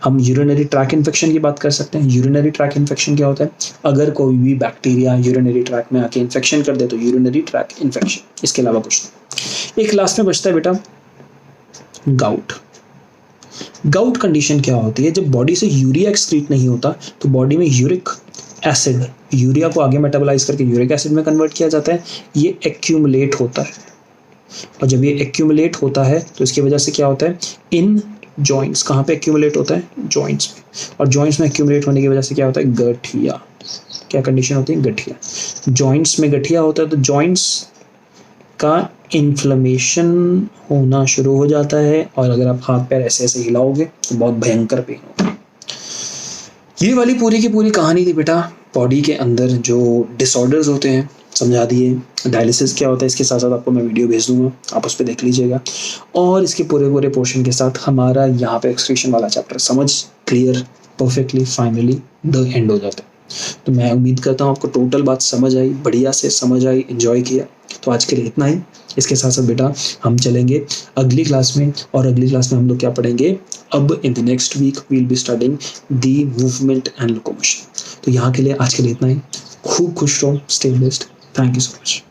हम यूरिनरी ट्रैक इन्फेक्शन की बात कर सकते हैं। यूरिनरी ट्रैक इन्फेक्शन क्या होता है? अगर कोई भी बैक्टीरिया यूरिनरी ट्रैक में आके इन्फेक्शन कर दे तो यूरिनरी ट्रैक इन्फेक्शन, इसके अलावा कुछ नहीं। एक लास्ट में बचता है बेटा गाउट। गाउट कंडीशन क्या होती है? जब बॉडी से यूरिया एक्सक्रीट नहीं होता तो बॉडी में यूरिक एसिड, यूरिया को आगे मेटाबोलाइज करके यूरिक एसिड में कन्वर्ट किया जाता है, ये एक्यूमुलेट होता है। और जब ये एक्यूमुलेट होता है तो इसकी वजह से क्या होता है? इन जॉइंट्स, कहाँ पे एक्यूमुलेट होता है? जॉइंट्स में। और जॉइंट्स में एक्यूमुलेट होने की वजह से क्या होता है? गठिया। क्या कंडीशन होती है? गठिया। जॉइंट्स में गठिया होता है तो जॉइंट्स का इन्फ्लेमेशन होना शुरू हो जाता है, और अगर आप हाथ पैर ऐसे ऐसे हिलाओगे तो बहुत भयंकर पेन होगा। ये वाली पूरी की पूरी कहानी थी बेटा बॉडी के अंदर जो डिसऑर्डर्स होते हैं समझा दिए, डायलिसिस क्या होता है, इसके साथ साथ आपको मैं वीडियो भेज दूंगा, आप उस पर देख लीजिएगा। और इसके पूरे पूरे पोर्शन के साथ हमारा यहाँ पे एक्सक्रीशन वाला चैप्टर समझ clear perfectly finally the end हो जाता है। तो मैं उम्मीद करता हूँ आपको टोटल बात समझ आई, बढ़िया से समझ आई, एंजॉय किया। तो आज के लिए इतना ही। इसके साथ साथ बेटा हम चलेंगे अगली क्लास में, और अगली क्लास में हम लोग क्या पढ़ेंगे, अब in the next week we will be studying the movement and locomotion. तो यहाँ के लिए आज के लिए इतना ही। खूब खुश रहो, stay blessed, thank you so much.